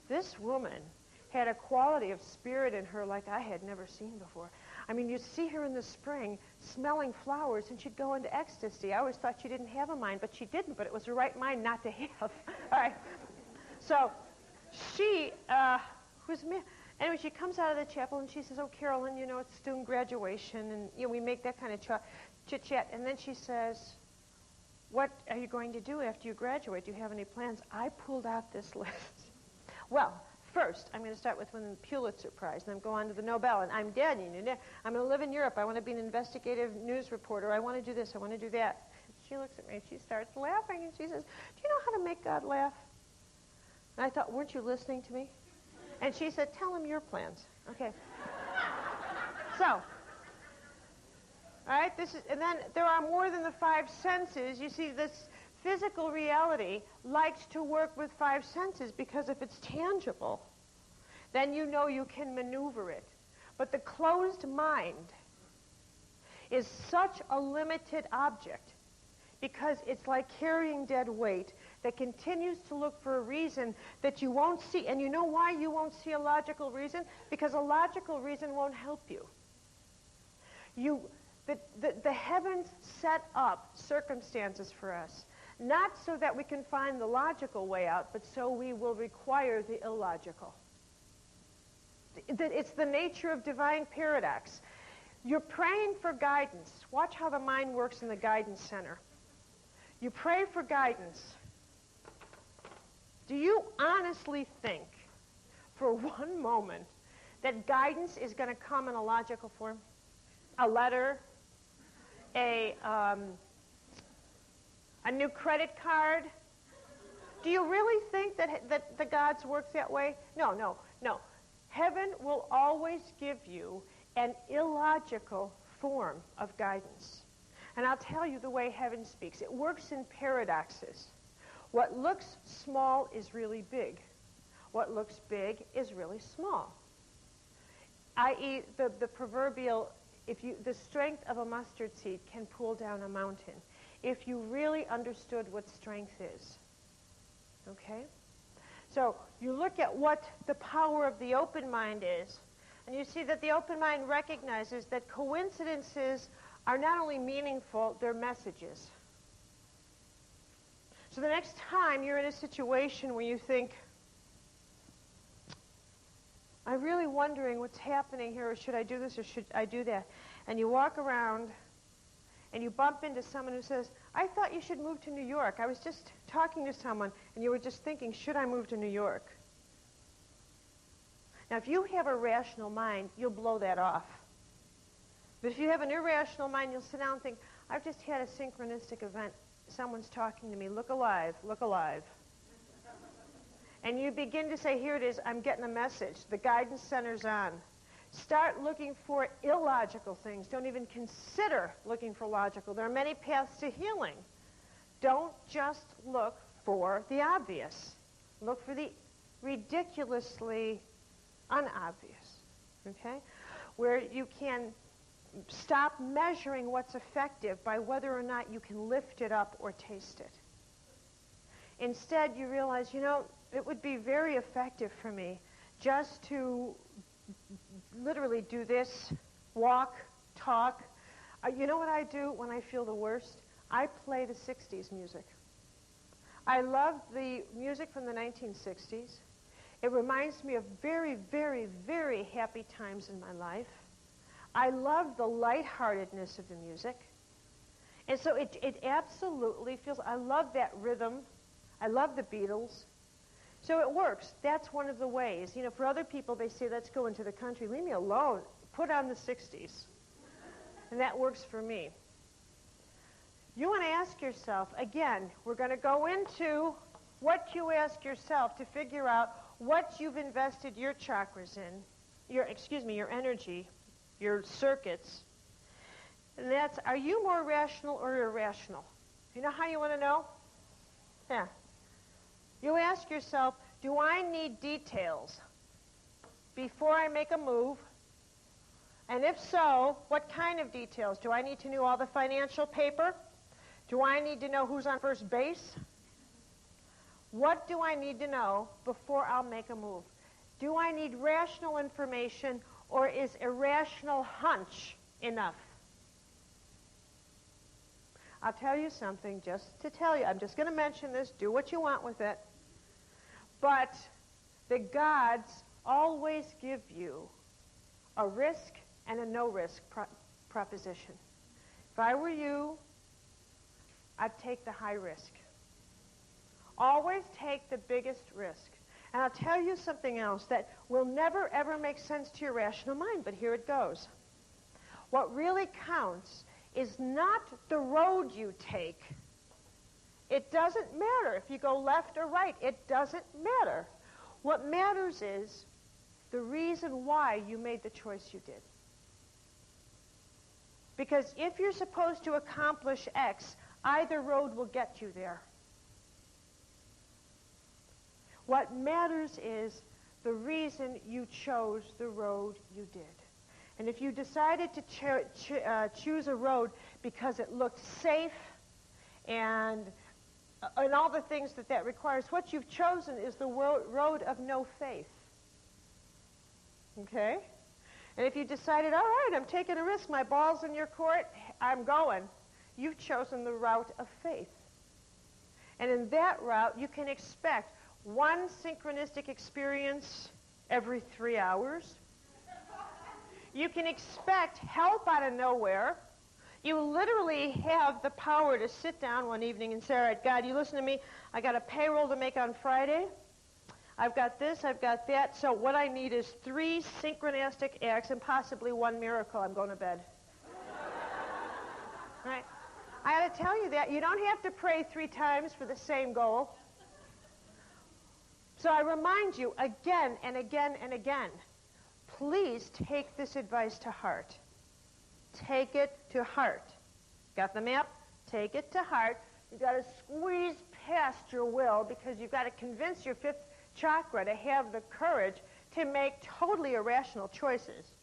this woman had a quality of spirit in her like I had never seen before. I mean, you'd see her in the spring smelling flowers, and she'd go into ecstasy. I always thought she didn't have a mind, but she didn't, but it was the right mind not to have. All right. So she anyway, she comes out of the chapel, and she says, oh, Carolyn, you know, it's student graduation, and you know, we make that kind of chit-chat. And then she says, what are you going to do after you graduate? Do you have any plans? I pulled out this list. Well, first, I'm going to start with winning the Pulitzer Prize, and then go on to the Nobel, and I'm dead. I'm going to live in Europe. I want to be an investigative news reporter. I want to do this. I want to do that. She looks at me, and she starts laughing, and she says, do you know how to make God laugh? And I thought, weren't you listening to me? And she said, tell him your plans. Okay. So, all right, and then there are more than the five senses. You see, this physical reality likes to work with five senses because if it's tangible, then you know you can maneuver it. But the closed mind is such a limited object because it's like carrying dead weight that continues to look for a reason that you won't see. And you know why you won't see a logical reason? Because a logical reason won't help you. The heavens set up circumstances for us, not so that we can find the logical way out, but so we will require the illogical. It's the nature of divine paradox. You're praying for guidance. Watch how the mind works in the guidance center. You pray for guidance. Do you honestly think for one moment that guidance is going to come in a logical form? A letter? A new credit card? Do you really think that the gods work that way? No. Heaven will always give you an illogical form of guidance. And I'll tell you the way heaven speaks. It works in paradoxes. What looks small is really big. What looks big is really small. I.e., the proverbial, the strength of a mustard seed can pull down a mountain if you really understood what strength is. Okay? So you look at what the power of the open mind is, and you see that the open mind recognizes that coincidences are not only meaningful, they're messages. So the next time you're in a situation where you think, I'm really wondering what's happening here, or should I do this, or should I do that? And you walk around and you bump into someone who says, I thought you should move to New York. I was just talking to someone, and you were just thinking, should I move to New York? Now, if you have a rational mind, you'll blow that off. But if you have an irrational mind, you'll sit down and think, I've just had a synchronistic event. Someone's talking to me. Look alive, look alive. And you begin to say, here it is, I'm getting a message. The guidance center's on. Start looking for illogical things. Don't even consider looking for logical. There are many paths to healing. Don't just look for the obvious. Look for the ridiculously unobvious, okay? Where you can stop measuring what's effective by whether or not you can lift it up or taste it. Instead, you realize, it would be very effective for me just to literally do this, walk, talk. You know what I do when I feel the worst? I play the 60s music. I love the music from the 1960s. It reminds me of very, very, very happy times in my life. I love the lightheartedness of the music. And so it absolutely feels, I love that rhythm. I love the Beatles. So it works. That's one of the ways. For other people, they say, let's go into the country. Leave me alone. Put on the 60s. And that works for me. ask yourself, again, we're going to go into what you ask yourself to figure out what you've invested your chakras in, your energy, your circuits. And that's, are you more rational or irrational? You know how you want to know? Yeah. You ask yourself, do I need details before I make a move? And if so, what kind of details? Do I need to know all the financial paper? Do I need to know who's on first base? What do I need to know before I'll make a move? Do I need rational information, or is irrational hunch enough? I'll tell you something just to tell you. I'm just going to mention this. Do what you want with it. But the gods always give you a risk and a no-risk proposition. If I were you, I'd take the high risk. Always take the biggest risk. And I'll tell you something else that will never, ever make sense to your rational mind, but here it goes. What really counts is not the road you take. It doesn't matter if you go left or right. It doesn't matter. What matters is the reason why you made the choice you did. Because if you're supposed to accomplish X, either road will get you there. What matters is the reason you chose the road you did. And if you decided to choose a road because it looked safe and all the things that requires, what you've chosen is the road of no faith. Okay? And if you decided, all right, I'm taking a risk, my ball's in your court, I'm going, you've chosen the route of faith. And in that route, you can expect one synchronistic experience every 3 hours. You can expect help out of nowhere. You literally have the power to sit down one evening and say, all right, God, you listen to me. I got a payroll to make on Friday. I've got this, I've got that. So what I need is 3 synchronistic acts and possibly 1 miracle. I'm going to bed. Right? I got to tell you that. You don't have to pray 3 times for the same goal. So I remind you again and again and again, please take this advice to heart. Take it to heart. Got the map? Take it to heart. You've got to squeeze past your will because you've got to convince your 5th chakra to have the courage to make totally irrational choices.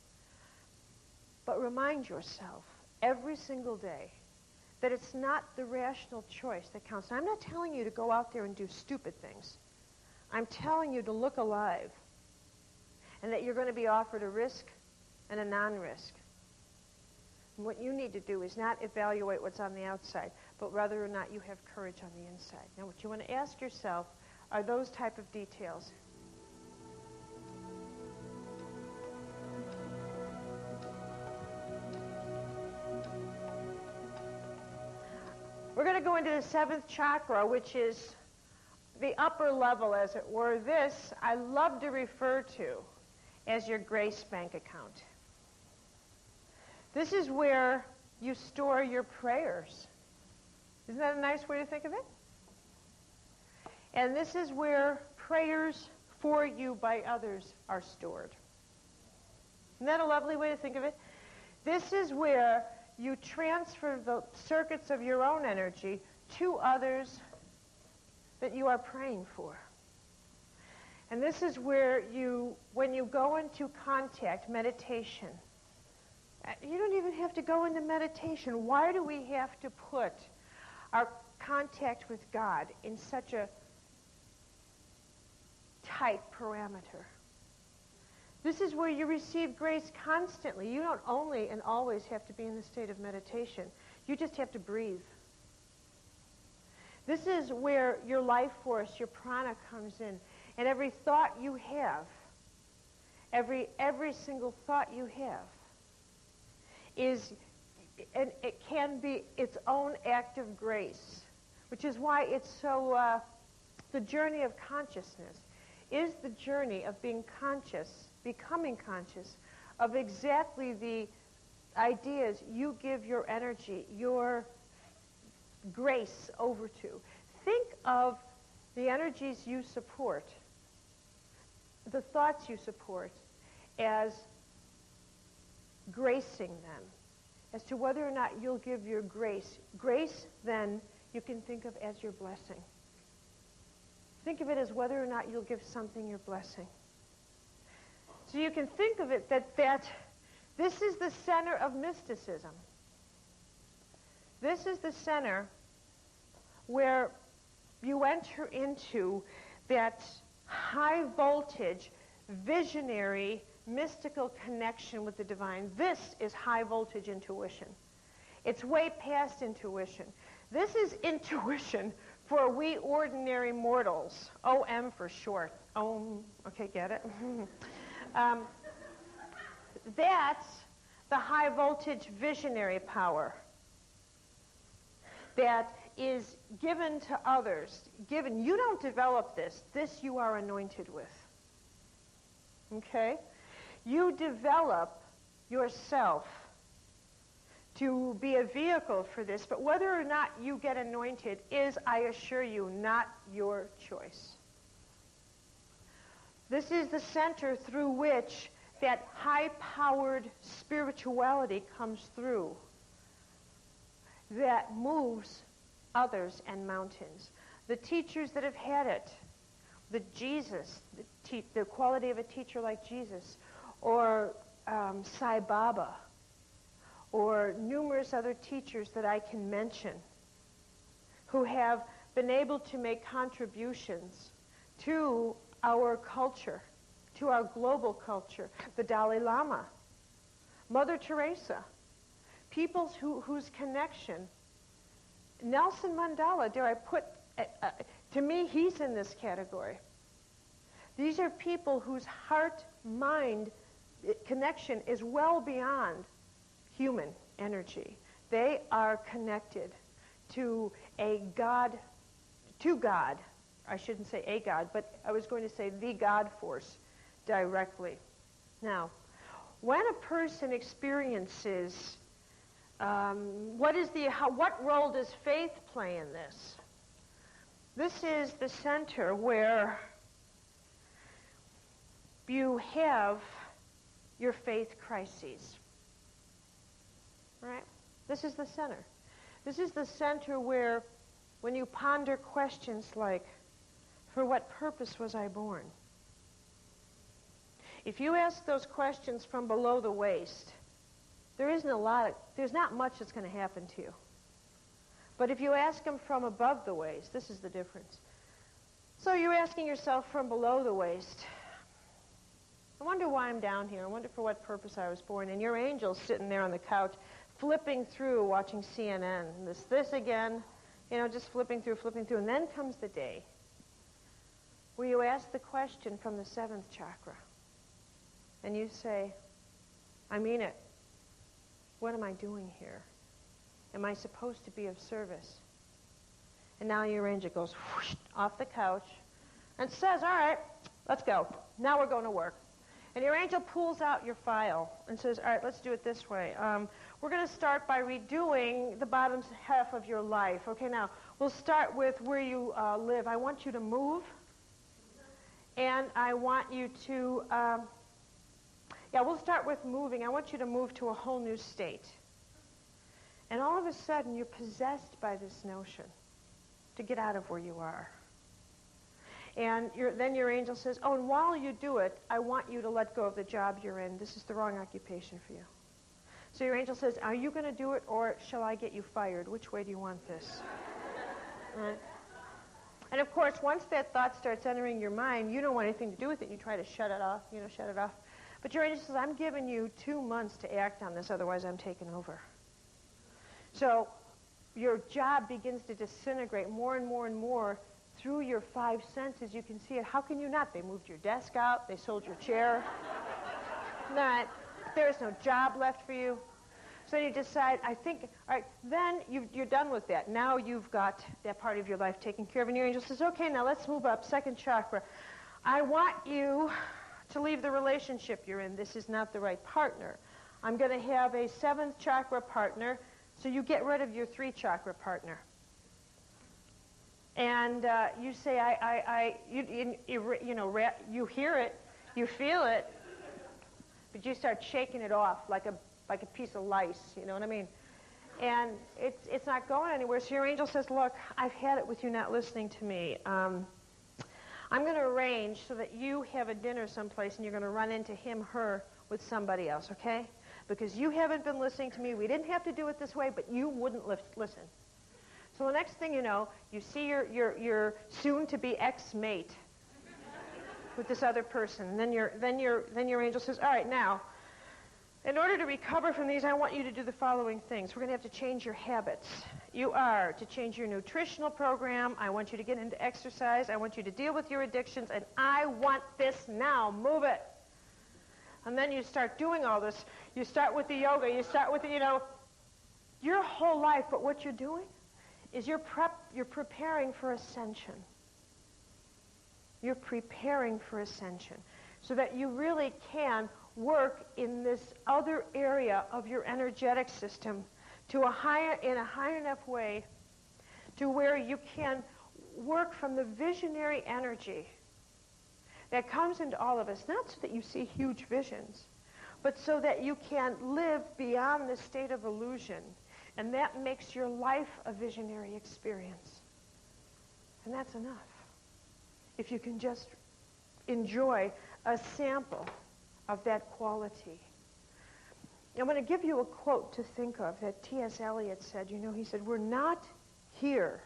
But remind yourself every single day that it's not the rational choice that counts. Now, I'm not telling you to go out there and do stupid things. I'm telling you to look alive and that you're going to be offered a risk and a non-risk. And what you need to do is not evaluate what's on the outside, but whether or not you have courage on the inside. Now, what you want to ask yourself are those type of details. We're going to go into the 7th chakra, which is the upper level, as it were. This I love to refer to as your grace bank account. This is where you store your prayers. Isn't that a nice way to think of it? And this is where prayers for you by others are stored. Isn't that a lovely way to think of it? This is where you transfer the circuits of your own energy to others that you are praying for. And this is where when you go into contact, meditation, you don't even have to go into meditation. Why do we have to put our contact with God in such a tight parameter? This is where you receive grace constantly. You don't only and always have to be in the state of meditation. You just have to breathe. This is where your life force, your prana comes in. And every thought you have, every single thought you have, and it can be its own act of grace, which is why it's so, the journey of consciousness is the journey of being conscious, becoming conscious of exactly the ideas you give your energy, grace over to. Think of the energies you support, the thoughts you support, as gracing them, as to whether or not you'll give your grace. Grace, then, you can think of as your blessing. Think of it as whether or not you'll give something your blessing. So you can think of it that this is the center of mysticism. This is the center where you enter into that high voltage, visionary, mystical connection with the divine. This is high voltage intuition. It's way past intuition. This is intuition for we ordinary mortals. OM for short. Okay, get it? That's the high voltage visionary power that is given to others. Given, you don't develop this. This you are anointed with. Okay? You develop yourself to be a vehicle for this, but whether or not you get anointed is, I assure you, not your choice. This is the center through which that high-powered spirituality comes through that moves others and mountains. The teachers that have had it, the Jesus, the quality of a teacher like Jesus, or Sai Baba, or numerous other teachers that I can mention who have been able to make contributions to our culture, to our global culture. The Dalai Lama, Mother Teresa, people whose connection, Nelson Mandela, dare I put, to me, he's in this category. These are people whose heart-mind connection is well beyond human energy. They are connected to a God, I shouldn't say a God, but I was going to say the God force directly. Now, when a person experiences, what role does faith play in this? This is the center where you have your faith crises. Right? This is the center. This is the center where, when you ponder questions like, for what purpose was I born? If you ask those questions from below the waist, there's not much that's going to happen to you. But if you ask them from above the waist, this is the difference. So you're asking yourself from below the waist, I wonder why I'm down here. I wonder for what purpose I was born. And your angel's sitting there on the couch, flipping through, watching CNN. This again, just flipping through. And then comes the day where you ask the question from the 7th chakra. And you say, I mean it. What am I doing here? Am I supposed to be of service? And now your angel goes whoosh, off the couch and says, all right, let's go. Now we're going to work. And your angel pulls out your file and says, all right, let's do it this way. We're going to start by redoing the bottom half of your life. Okay, now, we'll start with where you live. I want you to move. And I want you to, we'll start with moving. I want you to move to a whole new state. And all of a sudden, you're possessed by this notion to get out of where you are. And then your angel says, oh, and while you do it, I want you to let go of the job you're in. This is the wrong occupation for you. So your angel says, are you going to do it, or shall I get you fired? Which way do you want this? Right? And of course, once that thought starts entering your mind, you don't want anything to do with it. You try to shut it off, shut it off. But your angel says, I'm giving you 2 months to act on this, otherwise I'm taking over. So your job begins to disintegrate more and more and more through your 5 senses. You can see it. How can you not? They moved your desk out. They sold your chair. There's no job left for you. So you decide, I think, all right, then you're done with that. Now you've got that part of your life taken care of. And your angel says, okay, now let's move up. 2nd chakra. I want you to leave the relationship you're in. This is not the right partner. I'm going to have a 7th chakra partner, so you get rid of your 3 chakra partner. And you say, you hear it, you feel it, but you start shaking it off like a piece of lice, you know what I mean? And it's not going anywhere. So your angel says, look, I've had it with you not listening to me. I'm going to arrange so that you have a dinner someplace and you're going to run into him, her, with somebody else, okay? Because you haven't been listening to me. We didn't have to do it this way, but you wouldn't listen. So the next thing you know, you see your soon-to-be ex-mate with this other person. And then your angel says, all right, now, in order to recover from these, I want you to do the following things. We're going to have to change your habits. You are to change your nutritional program. I want you to get into exercise. I want you to deal with your addictions. And I want this now. Move it. And then you start doing all this. You start with the yoga. You start with the, your whole life. But what you're doing is you're preparing for ascension. You're preparing for ascension so that you really can work in this other area of your energetic system in a high enough way to where you can work from the visionary energy that comes into all of us, not so that you see huge visions, but so that you can live beyond the state of illusion. And that makes your life a visionary experience. And that's enough. If you can just enjoy a sample of that quality. I'm going to give you a quote to think of that T.S. Eliot said. He said, we're not here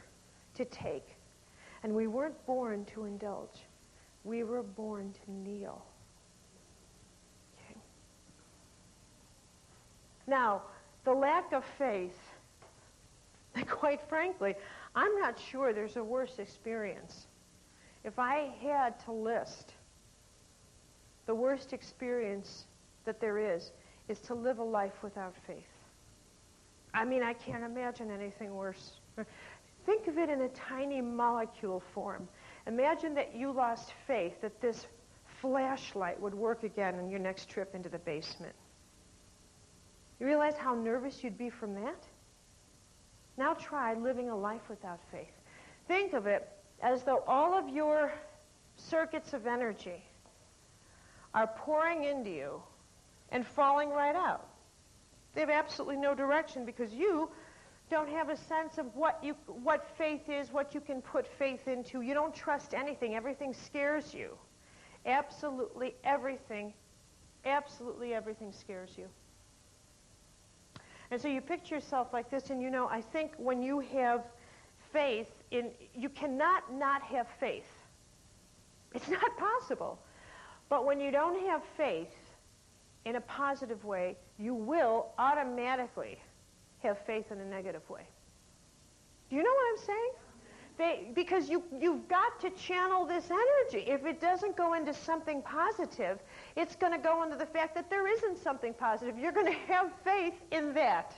to take, and we weren't born to indulge. We were born to kneel. Okay. Now, the lack of faith, quite frankly, I'm not sure there's a worse experience. If I had to list the worst experience that there is to live a life without faith. I mean, I can't imagine anything worse. Think of it in a tiny molecule form. Imagine that you lost faith that this flashlight would work again on your next trip into the basement. You realize how nervous you'd be from that? Now try living a life without faith. Think of it as though all of your circuits of energy are pouring into you and falling right out. They have absolutely no direction because you don't have a sense of what faith is, what you can put faith into. You don't trust anything. Everything scares you. Absolutely everything scares you. And so you picture yourself like this, and I think when you have faith you cannot not have faith. It's not possible. But when you don't have faith in a positive way, you will automatically have faith in a negative way. Do you know what I'm saying? Because you've got to channel this energy. If it doesn't go into something positive, it's going to go into the fact that there isn't something positive. You're going to have faith in that.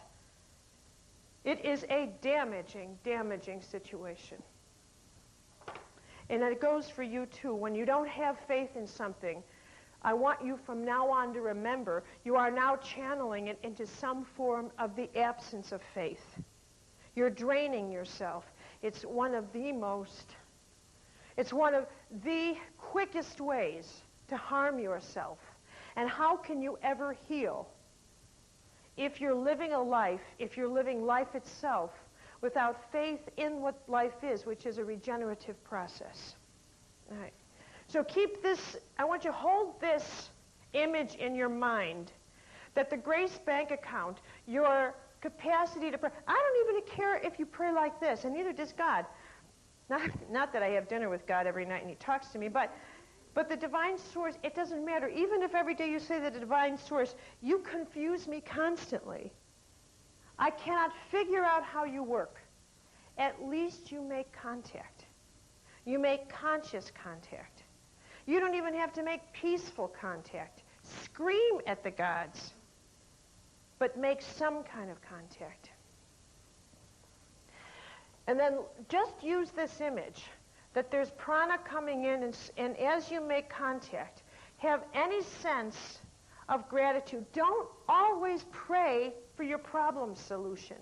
It is a damaging situation. And it goes for you too. When you don't have faith in something, I want you from now on to remember you are now channeling it into some form of the absence of faith. You're draining yourself. It's one of the quickest ways to harm yourself. And how can you ever heal if you're living life itself without faith in what life is, which is a regenerative process? All right. So keep this, I want you to hold this image in your mind, that the Grace Bank account, your capacity to pray, I don't even care if you pray like this, and neither does God. Not that I have dinner with God every night and he talks to me, but the divine source, it doesn't matter. Even if every day you say the divine source, you confuse me constantly. I cannot figure out how you work. At least you make contact. You make conscious contact. You don't even have to make peaceful contact. Scream at the gods, but make some kind of contact. And then just use this image that there's prana coming in, and as you make contact, have any sense of gratitude. Don't always pray for your problem solution.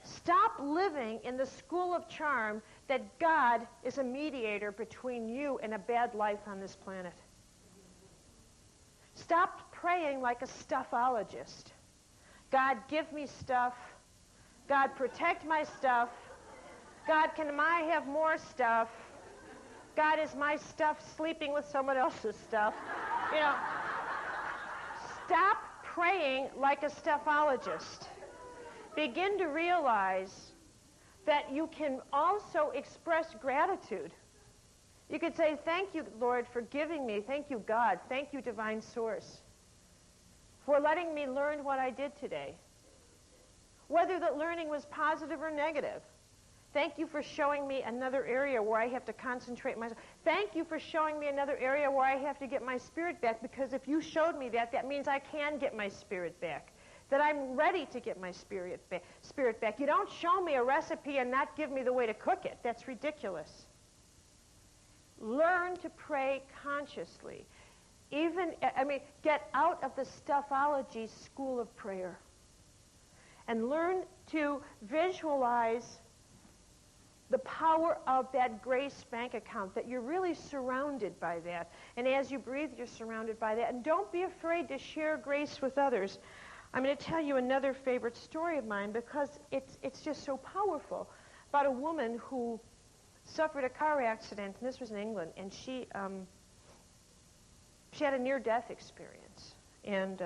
Stop living in the school of charm that God is a mediator between you and a bad life on this planet. Stop praying like a stuffologist. God, give me stuff. God, protect my stuff. God, can I have more stuff? God, is my stuff sleeping with someone else's stuff? You know, stop praying like a stuffologist. Begin to realize that you can also express gratitude. You could say, thank you, Lord, for giving me. Thank you, God. Thank you, Divine Source, for letting me learn what I did today. Whether that learning was positive or negative. Thank you for showing me another area where I have to concentrate myself. Thank you for showing me another area where I have to get my spirit back, because if you showed me that, that means I can get my spirit back. That I'm ready to get my spirit back. You don't show me a recipe and not give me the way to cook it. That's ridiculous. Learn to pray consciously. Get out of the stuffology school of prayer. And learn to visualize the power of that grace bank account, that you're really surrounded by that. And as you breathe, you're surrounded by that. And don't be afraid to share grace with others. I'm going to tell you another favorite story of mine, because it's just so powerful, about a woman who suffered a car accident, and this was in England, and she had a near-death experience. And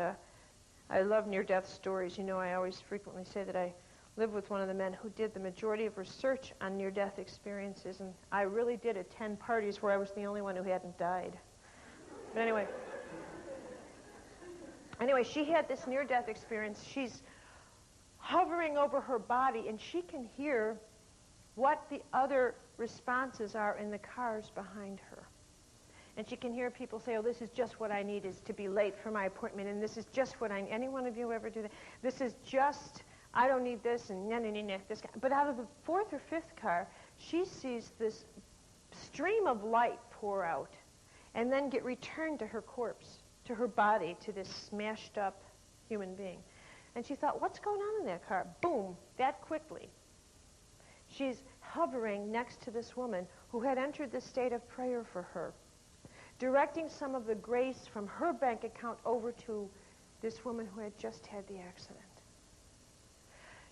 I love near-death stories. You know, I always frequently say that I live with one of the men who did the majority of research on near-death experiences, and I really did attend parties where I was the only one who hadn't died. But anyway, she had this near-death experience. She's hovering over her body, and she can hear what the other responses are in the cars behind her. And she can hear people say, oh, this is just what I need, is to be late for my appointment, and this is just what I need. Any one of you ever do that? This is just, I don't need this, and this guy. But out of the fourth or fifth car, she sees this stream of light pour out and then get returned to her corpse, to her body, to this smashed up human being. And she thought, what's going on in that car? Boom, that quickly. She's hovering next to this woman who had entered the state of prayer for her, directing some of the grace from her bank account over to this woman who had just had the accident.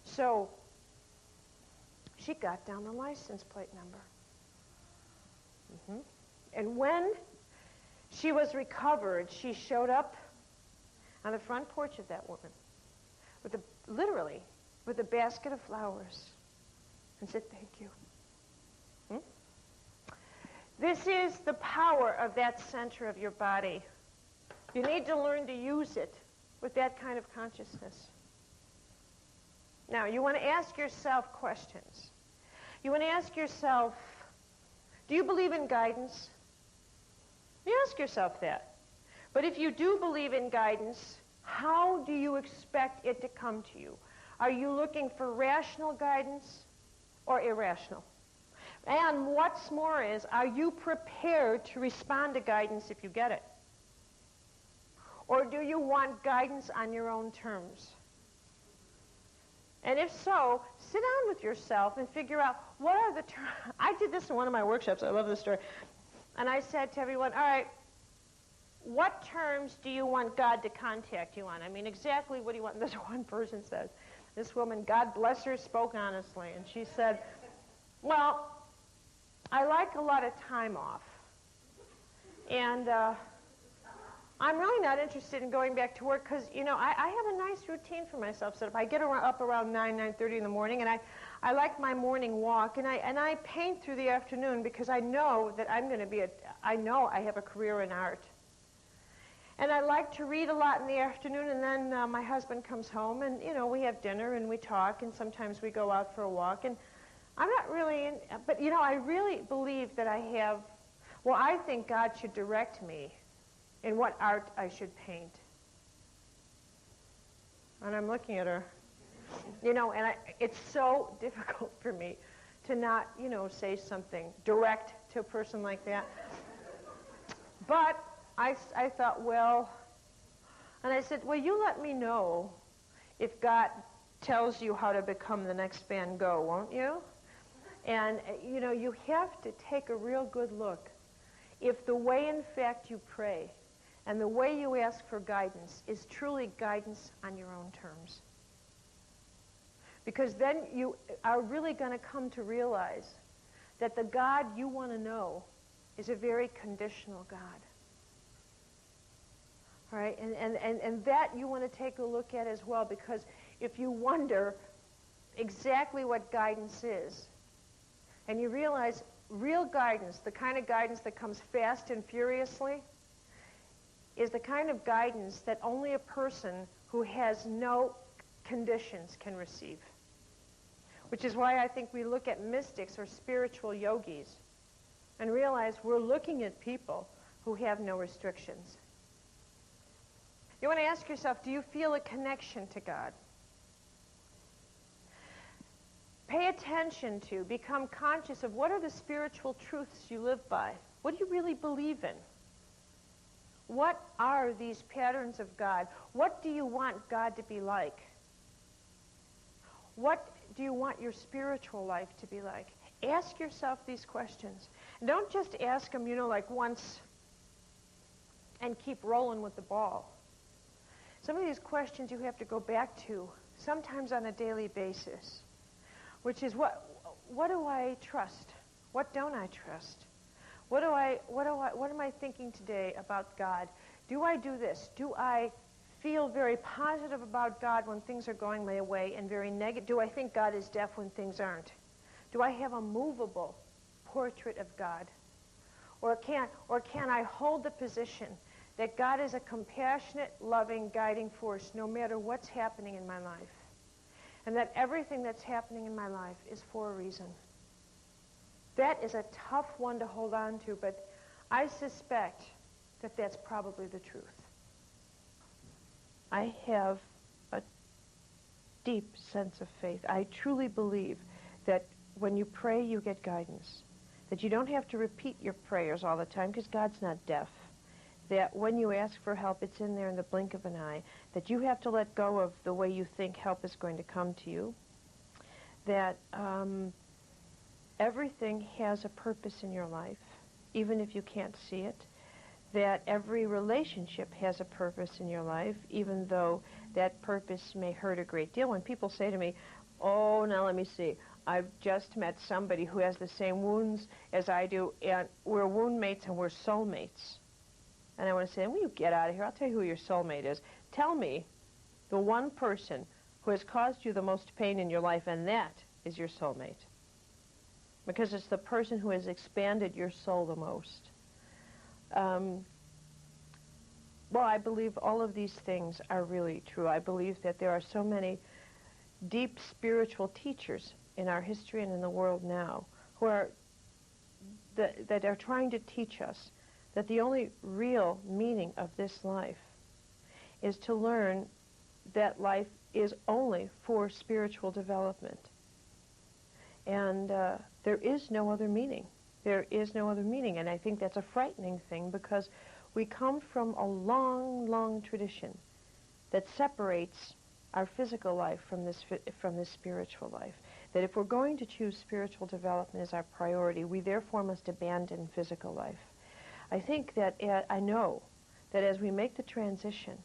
So she got down the license plate number. And when she was recovered, she showed up on the front porch of that woman, literally with a basket of flowers, and said, thank you. This is the power of that center of your body. You need to learn to use it with that kind of consciousness. Now, you want to ask yourself questions. You want to ask yourself, do you believe in guidance? You ask yourself that. But if you do believe in guidance, how do you expect it to come to you? Are you looking for rational guidance or irrational? And what's more is, are you prepared to respond to guidance if you get it? Or do you want guidance on your own terms? And if so, sit down with yourself and figure out what are the terms. I did this in one of my workshops. I love this story. And I said to everyone, all right, what terms do you want God to contact you on? I mean, exactly what do you want? And this one person says, this woman, God bless her, spoke honestly. And she said, well, I like a lot of time off. And I'm really not interested in going back to work because, you know, I have a nice routine for myself set up. I get up around 9:30 in the morning, and I like my morning walk, and I paint through the afternoon because I know that I'm going to be I know I have a career in art. And I like to read a lot in the afternoon, and then my husband comes home, and, you know, we have dinner, and we talk, and sometimes we go out for a walk, and I'm not really but, you know, I really believe that I think God should direct me in what art I should paint. And I'm looking at her. You know, and it's so difficult for me to not, you know, say something direct to a person like that. But I thought, well, and I said, well, you let me know if God tells you how to become the next Van Gogh, won't you? And, you know, you have to take a real good look. If the way, in fact, you pray and the way you ask for guidance is truly guidance on your own terms. Because then you are really going to come to realize that the God you want to know is a very conditional God. All right? And that you want to take a look at as well, because if you wonder exactly what guidance is, and you realize real guidance, the kind of guidance that comes fast and furiously, is the kind of guidance that only a person who has no conditions can receive. Which is why I think we look at mystics or spiritual yogis and realize we're looking at people who have no restrictions. You want to ask yourself, do you feel a connection to God? Pay attention to, become conscious of what are the spiritual truths you live by. What do you really believe in? What are these patterns of God? What do you want God to be like? What do you want your spiritual life to be like? Ask yourself these questions. And don't just ask them, you know, like once and keep rolling with the ball. Some of these questions you have to go back to, sometimes on a daily basis, which is what do I trust? What don't I trust? What am I thinking today about God? Do I do this? Do I feel very positive about God when things are going my way and very negative? Do I think God is deaf when things aren't? Do I have a movable portrait of God? Or can I hold the position that God is a compassionate, loving, guiding force no matter what's happening in my life? And that everything that's happening in my life is for a reason. That is a tough one to hold on to, but I suspect that that's probably the truth. I have a deep sense of faith. I truly believe that when you pray, you get guidance. That you don't have to repeat your prayers all the time because God's not deaf. That when you ask for help, it's in there in the blink of an eye. That you have to let go of the way you think help is going to come to you. That everything has a purpose in your life, even if you can't see it. That every relationship has a purpose in your life, even though that purpose may hurt a great deal. When people say to me, oh, now let me see, I've just met somebody who has the same wounds as I do, and we're wound mates and we're soulmates. And I want to say, will you get out of here? I'll tell you who your soulmate is. Tell me the one person who has caused you the most pain in your life, and that is your soulmate. Because it's the person who has expanded your soul the most. Well, I believe all of these things are really true. I believe that there are so many deep spiritual teachers in our history and in the world now who are that are trying to teach us that the only real meaning of this life is to learn that life is only for spiritual development. And there is no other meaning. There is no other meaning. And I think that's a frightening thing because we come from a long, long tradition that separates our physical life from this spiritual life. That if we're going to choose spiritual development as our priority, we therefore must abandon physical life. I think that, I know that as we make the transition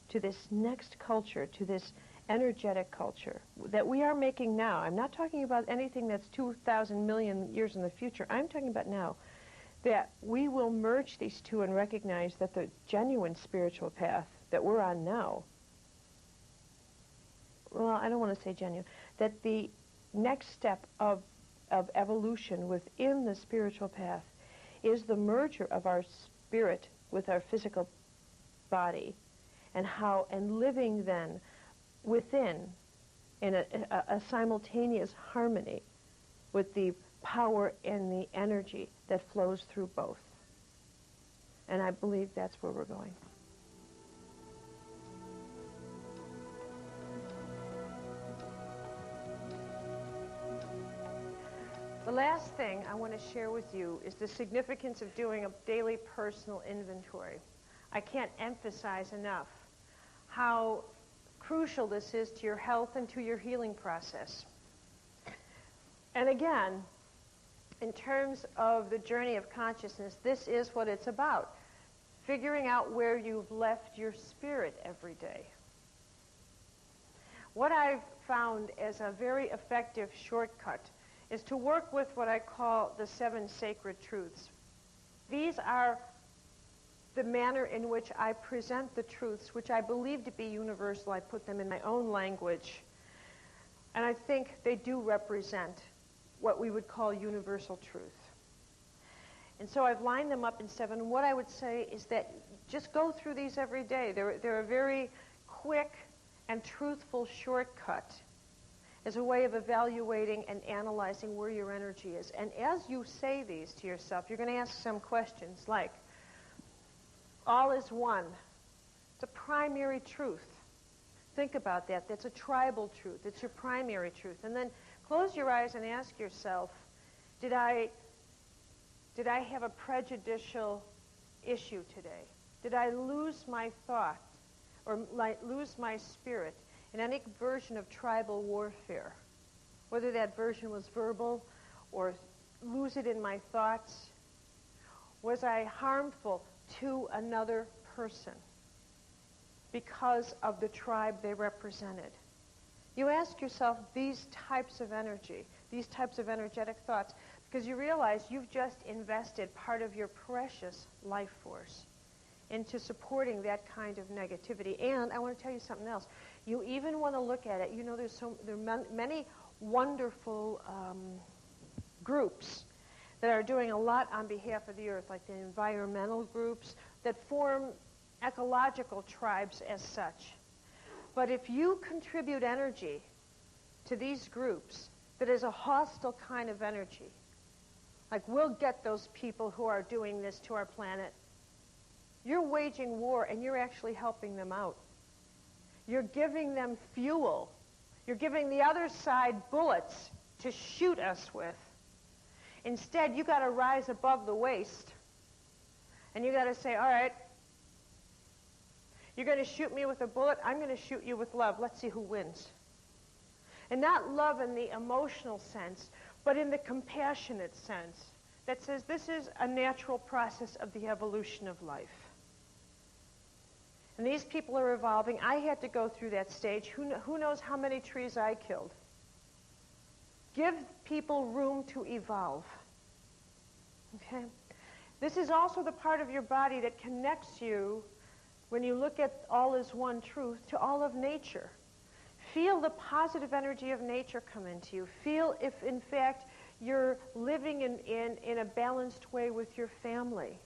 to this next culture, to this energetic culture that we are making now, I'm not talking about anything that's 2,000 million years in the future, I'm talking about now, that we will merge these two and recognize that the genuine spiritual path that we're on now, well, I don't want to say genuine, that the next step of evolution within the spiritual path is the merger of our spirit with our physical body, and living then within in a simultaneous harmony with the power and the energy that flows through both. And I believe that's where we're going. The last thing I want to share with you is the significance of doing a daily personal inventory. I can't emphasize enough how crucial this is to your health and to your healing process. And again, in terms of the journey of consciousness, this is what it's about. Figuring out where you've left your spirit every day. What I've found as a very effective shortcut is to work with what I call the 7 sacred truths. These are the manner in which I present the truths, which I believe to be universal. I put them in my own language. And I think they do represent what we would call universal truth. And so I've lined them up in 7. And what I would say is that just go through these every day. They're a very quick and truthful shortcut as a way of evaluating and analyzing where your energy is. And as you say these to yourself, you're going to ask some questions like, all is one. It's a primary truth. Think about that. That's a tribal truth. It's your primary truth. And then close your eyes and ask yourself, did I have a prejudicial issue today? Did I lose my thought or lose my spirit in any version of tribal warfare? Whether that version was verbal or lose it in my thoughts. Was I harmful to another person because of the tribe they represented? You ask yourself these types of energy, these types of energetic thoughts, because you realize you've just invested part of your precious life force into supporting that kind of negativity. And I want to tell you something else. You even want to look at it. You know, there are many wonderful groups that are doing a lot on behalf of the earth, like the environmental groups that form ecological tribes as such. But if you contribute energy to these groups that is a hostile kind of energy, like we'll get those people who are doing this to our planet, you're waging war and you're actually helping them out. You're giving them fuel. You're giving the other side bullets to shoot us with. Instead, you got to rise above the waist. And you got to say, all right, you're going to shoot me with a bullet. I'm going to shoot you with love. Let's see who wins. And not love in the emotional sense, but in the compassionate sense that says this is a natural process of the evolution of life. And these people are evolving. I had to go through that stage. Who knows how many trees I killed? Give people room to evolve. Okay? This is also the part of your body that connects you, when you look at all is one truth, to all of nature. Feel the positive energy of nature come into you. Feel if, in fact, you're living in a balanced way with your family,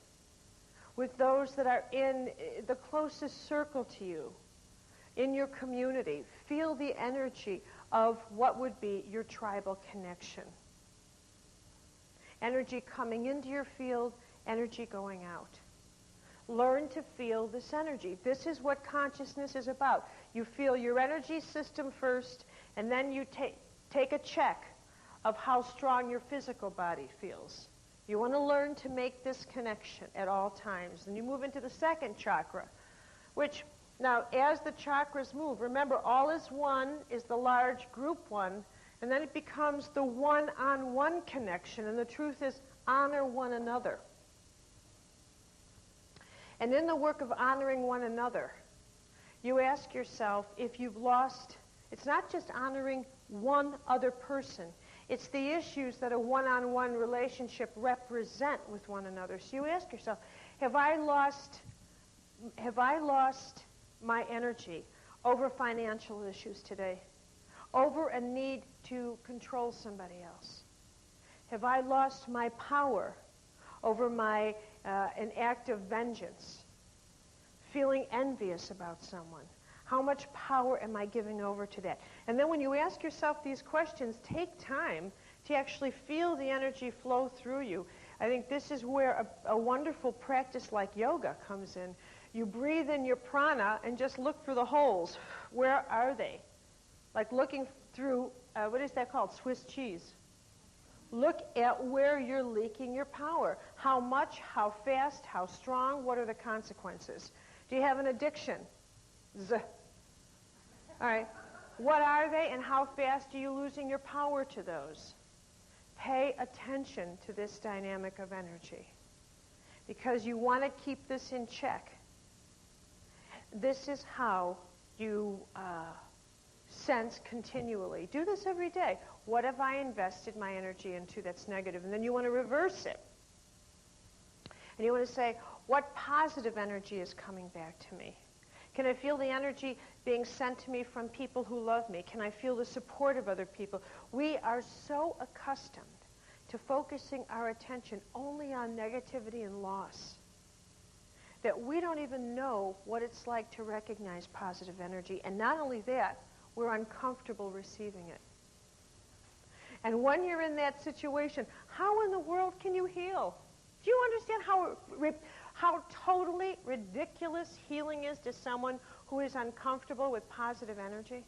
with those that are in the closest circle to you, in your community. Feel the energy of what would be your tribal connection. Energy coming into your field, energy going out. Learn to feel this energy. This is what consciousness is about. You feel your energy system first, and then you take a check of how strong your physical body feels. You want to learn to make this connection at all times. And you move into the second chakra, which, now, as the chakras move, remember, all is one is the large group one, and then it becomes the one-on-one connection, and the truth is honor one another. And in the work of honoring one another, you ask yourself if you've lost, it's not just honoring one other person, it's the issues that a one-on-one relationship represent with one another. So you ask yourself, have I lost my energy over financial issues today? Over a need to control somebody else? Have I lost my power over an act of vengeance? Feeling envious about someone? How much power am I giving over to that? And then when you ask yourself these questions, take time to actually feel the energy flow through you. I think this is where a wonderful practice like yoga comes in. You breathe in your prana and just look for the holes. Where are they? Like looking through, what is that called? Swiss cheese. Look at where you're leaking your power. How much, how fast, how strong, what are the consequences? Do you have an addiction? All right. What are they and how fast are you losing your power to those? Pay attention to this dynamic of energy because you want to keep this in check. This is how you sense continually. Do this every day. What have I invested my energy into that's negative? And then you want to reverse it. And you want to say, what positive energy is coming back to me? Can I feel the energy being sent to me from people who love me? Can I feel the support of other people? We are so accustomed to focusing our attention only on negativity and loss that we don't even know what it's like to recognize positive energy. And not only that, we're uncomfortable receiving it. And when you're in that situation, how in the world can you heal? Do you understand how totally ridiculous healing is to someone who is uncomfortable with positive energy?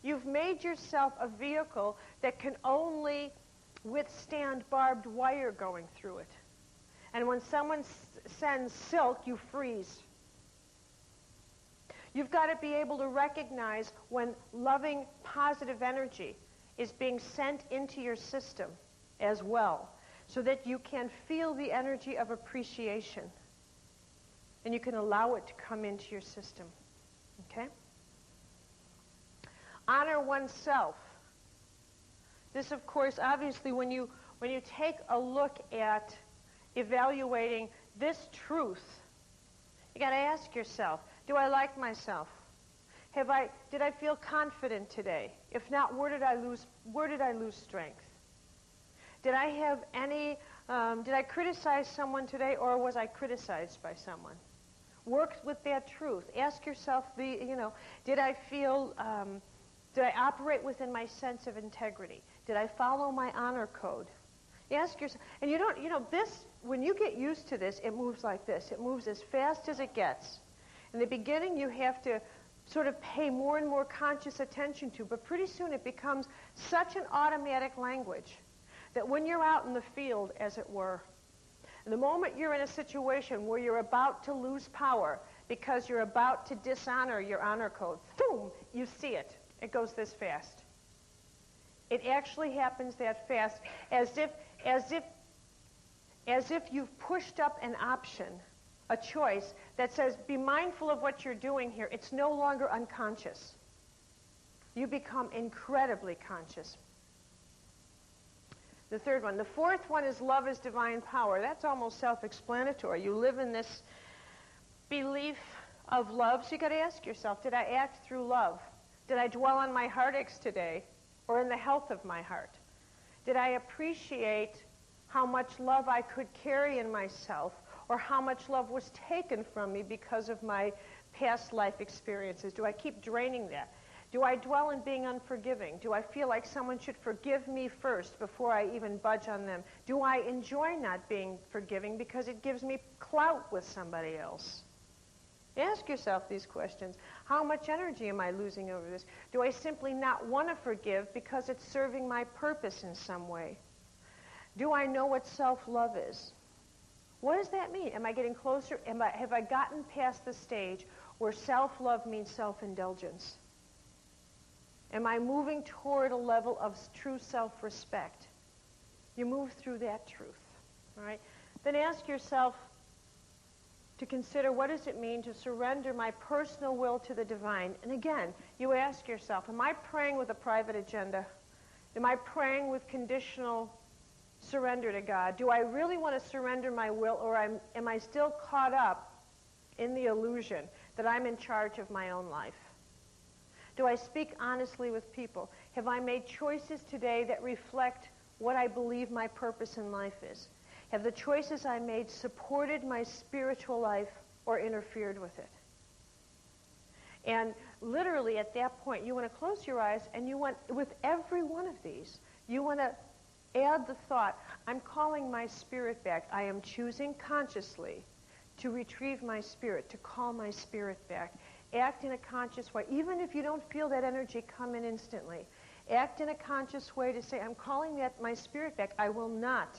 You've made yourself a vehicle that can only withstand barbed wire going through it. And when someone sends silk, you freeze. You've got to be able to recognize when loving, positive energy is being sent into your system as well, so that you can feel the energy of appreciation and you can allow it to come into your system. Okay? Honor oneself. This, of course, obviously, when you take a look at evaluating this truth, you got to ask yourself, do I like myself? Did I feel confident today? If not, where did I lose strength? Did I have any, did I criticize someone today, or was I criticized by someone? Work with that truth. Ask yourself, did I feel, did I operate within my sense of integrity? Did I follow my honor code? You ask yourself, and this, when you get used to this, it moves like this. It moves as fast as it gets. In the beginning, you have to sort of pay more and more conscious attention to, but pretty soon it becomes such an automatic language that when you're out in the field, as it were, and the moment you're in a situation where you're about to lose power because you're about to dishonor your honor code, boom, you see it. It goes this fast. It actually happens that fast, as if you've pushed up an option, a choice that says, be mindful of what you're doing here. It's no longer unconscious. You become incredibly conscious. The third one. The fourth one is love is divine power. That's almost self-explanatory. You live in this belief of love, so you got to ask yourself, did I act through love? Did I dwell on my heartaches today or in the health of my heart? Did I appreciate how much love I could carry in myself or how much love was taken from me because of my past life experiences? Do I keep draining that? Do I dwell in being unforgiving? Do I feel like someone should forgive me first before I even budge on them? Do I enjoy not being forgiving because it gives me clout with somebody else? Ask yourself these questions. How much energy am I losing over this? Do I simply not want to forgive because it's serving my purpose in some way? Do I know what self-love is? What does that mean? Am I getting closer? Have I gotten past the stage where self-love means self-indulgence? Am I moving toward a level of true self-respect? You move through that truth. All right? Then ask yourself to consider, what does it mean to surrender my personal will to the divine? And again, you ask yourself, am I praying with a private agenda? Am I praying with conditional surrender to God? Do I really want to surrender my will, or am I still caught up in the illusion that I'm in charge of my own life? Do I speak honestly with people? Have I made choices today that reflect what I believe my purpose in life is? Have the choices I made supported my spiritual life or interfered with it? And literally at that point, you want to close your eyes, and you want, with every one of these, you want to add the thought, I'm calling my spirit back. I am choosing consciously to retrieve my spirit, to call my spirit back. Act in a conscious way. Even if you don't feel that energy come in instantly, act in a conscious way to say, I'm calling my spirit back. I will not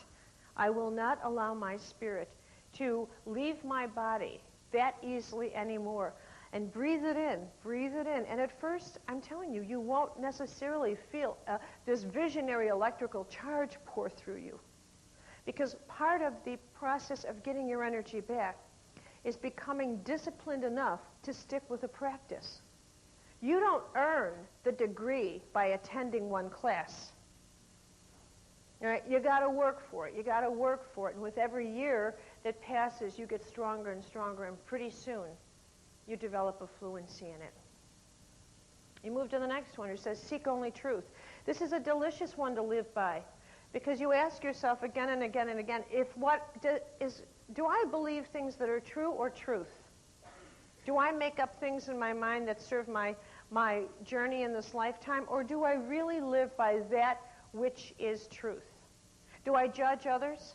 allow my spirit to leave my body that easily anymore. And breathe it in, breathe it in. And at first, I'm telling you, you won't necessarily feel this visionary electrical charge pour through you. Because part of the process of getting your energy back is becoming disciplined enough to stick with a practice. You don't earn the degree by attending one class. All right? You got to work for it. You got to work for it. And with every year that passes, you get stronger and stronger, and pretty soon you develop a fluency in it. You move to the next one, who says, seek only truth. This is a delicious one to live by, because you ask yourself again and again and again, do I believe things that are true or truth? Do I make up things in my mind that serve my journey in this lifetime, or do I really live by that which is truth? Do I judge others?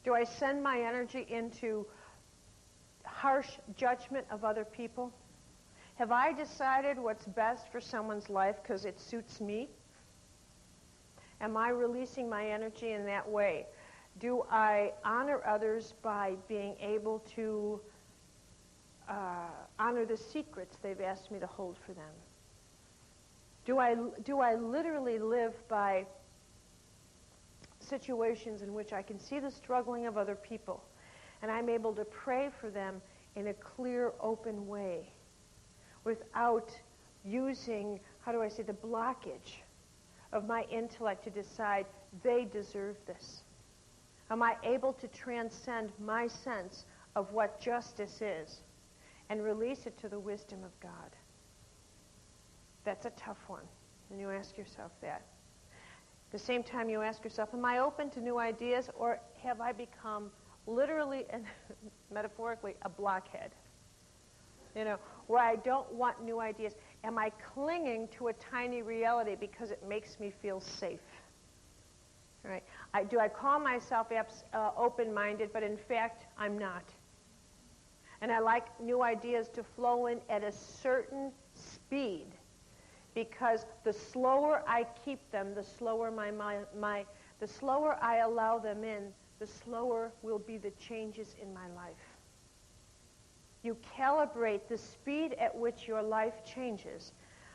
Do I send my energy into harsh judgment of other people? Have I decided what's best for someone's life because it suits me? Am I releasing my energy in that way? Do I honor others by being able to honor the secrets they've asked me to hold for them? Do I literally live by situations in which I can see the struggling of other people, and I'm able to pray for them in a clear, open way without using, the blockage of my intellect to decide they deserve this? Am I able to transcend my sense of what justice is and release it to the wisdom of God? That's a tough one, and you ask yourself that. At the same time, you ask yourself, am I open to new ideas, or have I become literally and metaphorically a blockhead? Where I don't want new ideas. Am I clinging to a tiny reality because it makes me feel safe? All right. Do I call myself open-minded, but in fact, I'm not? And I like new ideas to flow in at a certain speed, because the slower I keep them, the slower the slower I allow them in, the slower will be the changes in my life. You calibrate the speed at which your life changes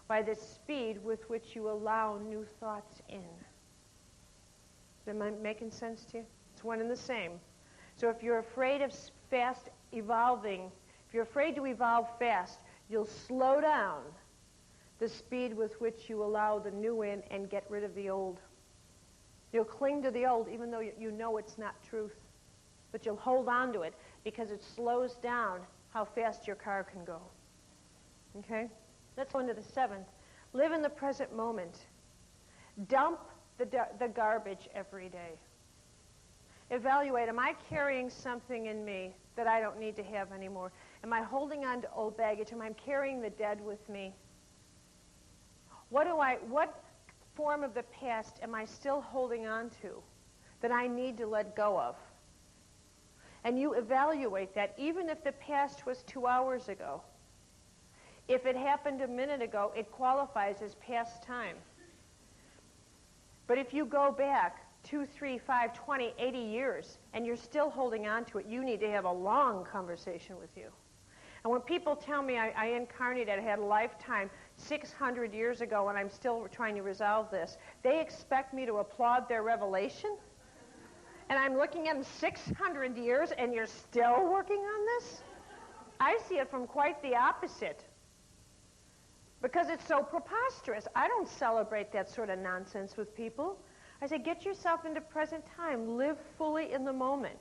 by the speed with which you allow new thoughts in. Am I making sense to you? It's one and the same. So if you're afraid of fast evolving, if you're afraid to evolve fast, you'll slow down the speed with which you allow the new in and get rid of the old. You'll cling to the old even though you know it's not truth, but you'll hold on to it because it slows down how fast your car can go. Okay? Let's go into the seventh. Live in the present moment. Dump the garbage every day. Evaluate, am I carrying something in me that I don't need to have anymore? Am I holding on to old baggage? Am I carrying the dead with me? What form of the past am I still holding on to that I need to let go of? And you evaluate that, even if the past was 2 hours ago. If it happened a minute ago, it qualifies as past time. But if you go back 2, 3, 5, 20, 80 years, and you're still holding on to it, you need to have a long conversation with you. And when people tell me I incarnated, I had a lifetime 600 years ago, and I'm still trying to resolve this, they expect me to applaud their revelation? And I'm looking at them 600 years, and you're still working on this? I see it from quite the opposite, because it's so preposterous. I don't celebrate that sort of nonsense with people. I say, get yourself into present time. Live fully in the moment.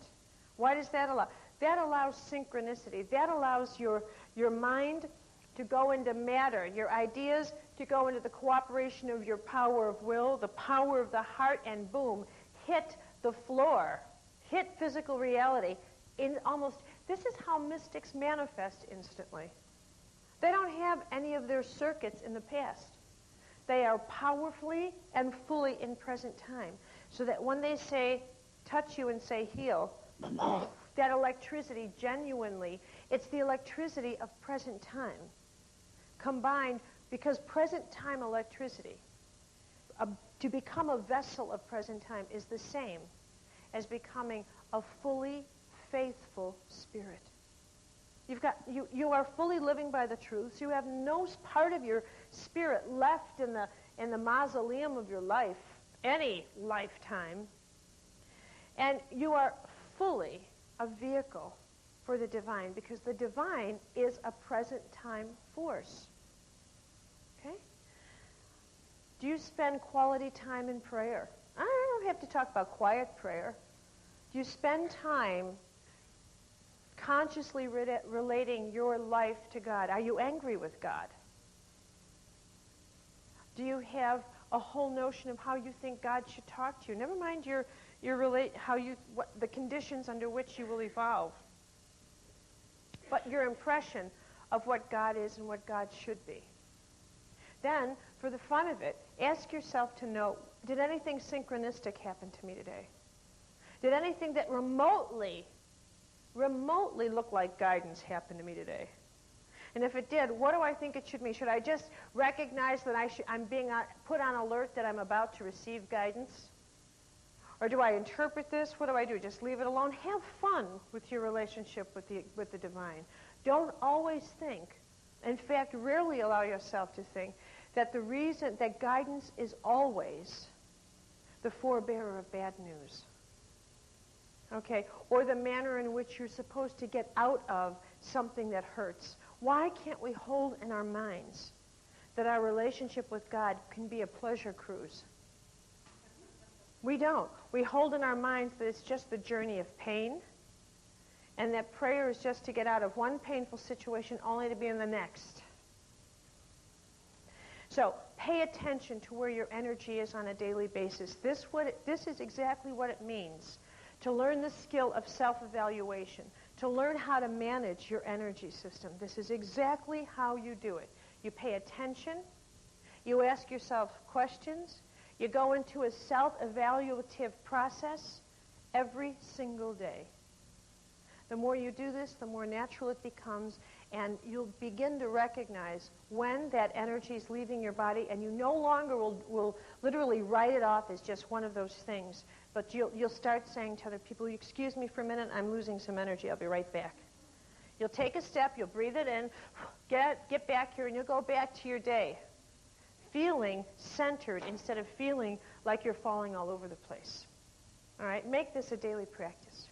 Why does that allow? That allows synchronicity. That allows your mind to go into matter, your ideas to go into the cooperation of your power of will, the power of the heart, and boom, hit the floor, hit physical reality. This is how mystics manifest instantly. They don't have any of their circuits in the past. They are powerfully and fully in present time. So that when they say, touch you and say heal, that electricity genuinely, it's the electricity of present time combined, because present time electricity, to become a vessel of present time is the same as becoming a fully faithful spirit. You are fully living by the truths. You have no part of your spirit left in the mausoleum of your life, any lifetime. And you are fully a vehicle for the divine, because the divine is a present time force. Okay? Do you spend quality time in prayer? I don't have to talk about quiet prayer. Do you spend time consciously relating your life to God? Are you angry with God? Do you have a whole notion of how you think God should talk to you? Never mind the conditions under which you will evolve, but your impression of what God is and what God should be. Then, for the fun of it, ask yourself to know, did anything synchronistic happen to me today? Did anything that remotely look like guidance happen to me today? And if it did, what do I think it should mean? Should I just recognize that I'm being put on alert that I'm about to receive guidance? Or do I interpret this? What do I do? Just leave it alone? Have fun with your relationship with the divine. Don't always think, in fact, rarely allow yourself to think, that the reason that guidance is always the forebearer of bad news. Okay? Or the manner in which you're supposed to get out of something that hurts. Why can't we hold in our minds that our relationship with God can be a pleasure cruise? We don't. We hold in our minds that it's just the journey of pain, and that prayer is just to get out of one painful situation only to be in the next. So pay attention to where your energy is on a daily basis. This is exactly what it means to learn the skill of self-evaluation, to learn how to manage your energy system. This is exactly how you do it. You pay attention, you ask yourself questions, you go into a self-evaluative process every single day. The more you do this, the more natural it becomes, and you'll begin to recognize when that energy is leaving your body, and you no longer will literally write it off as just one of those things, but you'll start saying to other people, excuse me for a minute, I'm losing some energy, I'll be right back. You'll take a step, you'll breathe it in, get back here, and you'll go back to your day, feeling centered instead of feeling like you're falling all over the place. All right, make this a daily practice.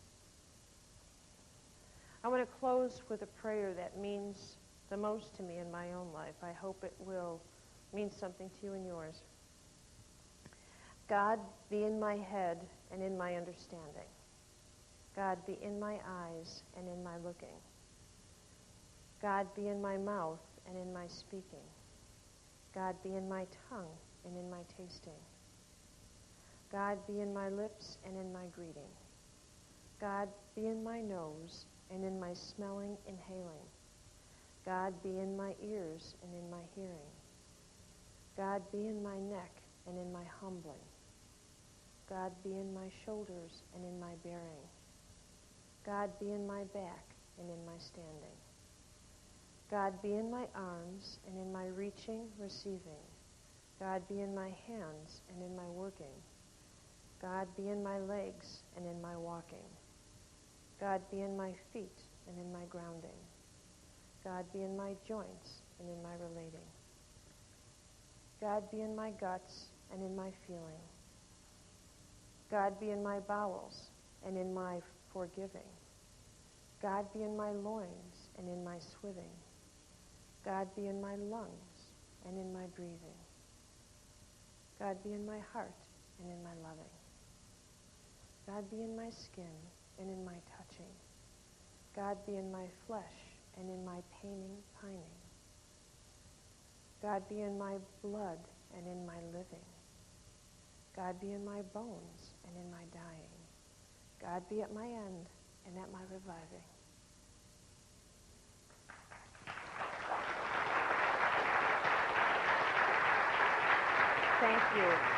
I want to close with a prayer that means the most to me in my own life. I hope it will mean something to you in yours. God, be in my head and in my understanding. God, be in my eyes and in my looking. God, be in my mouth and in my speaking. God, be in my tongue and in my tasting. God, be in my lips and in my greeting. God, be in my nose and in my smelling, inhaling. God, be in my ears and in my hearing. God, be in my neck and in my humbling. God, be in my shoulders and in my bearing. God, be in my back and in my standing. God, be in my arms and in my reaching, receiving. God, be in my hands and in my working. God, be in my legs and in my walking. God, be in my feet and in my grounding. God, be in my joints and in my relating. God, be in my guts and in my feeling. God, be in my bowels and in my forgiving. God, be in my loins and in my swiving. God, be in my lungs and in my breathing. God, be in my heart and in my loving. God, be in my skin and in my touching. God, be in my flesh and in my paining, pining. God, be in my blood and in my living. God, be in my bones and in my dying. God, be at my end and at my reviving. Thank you.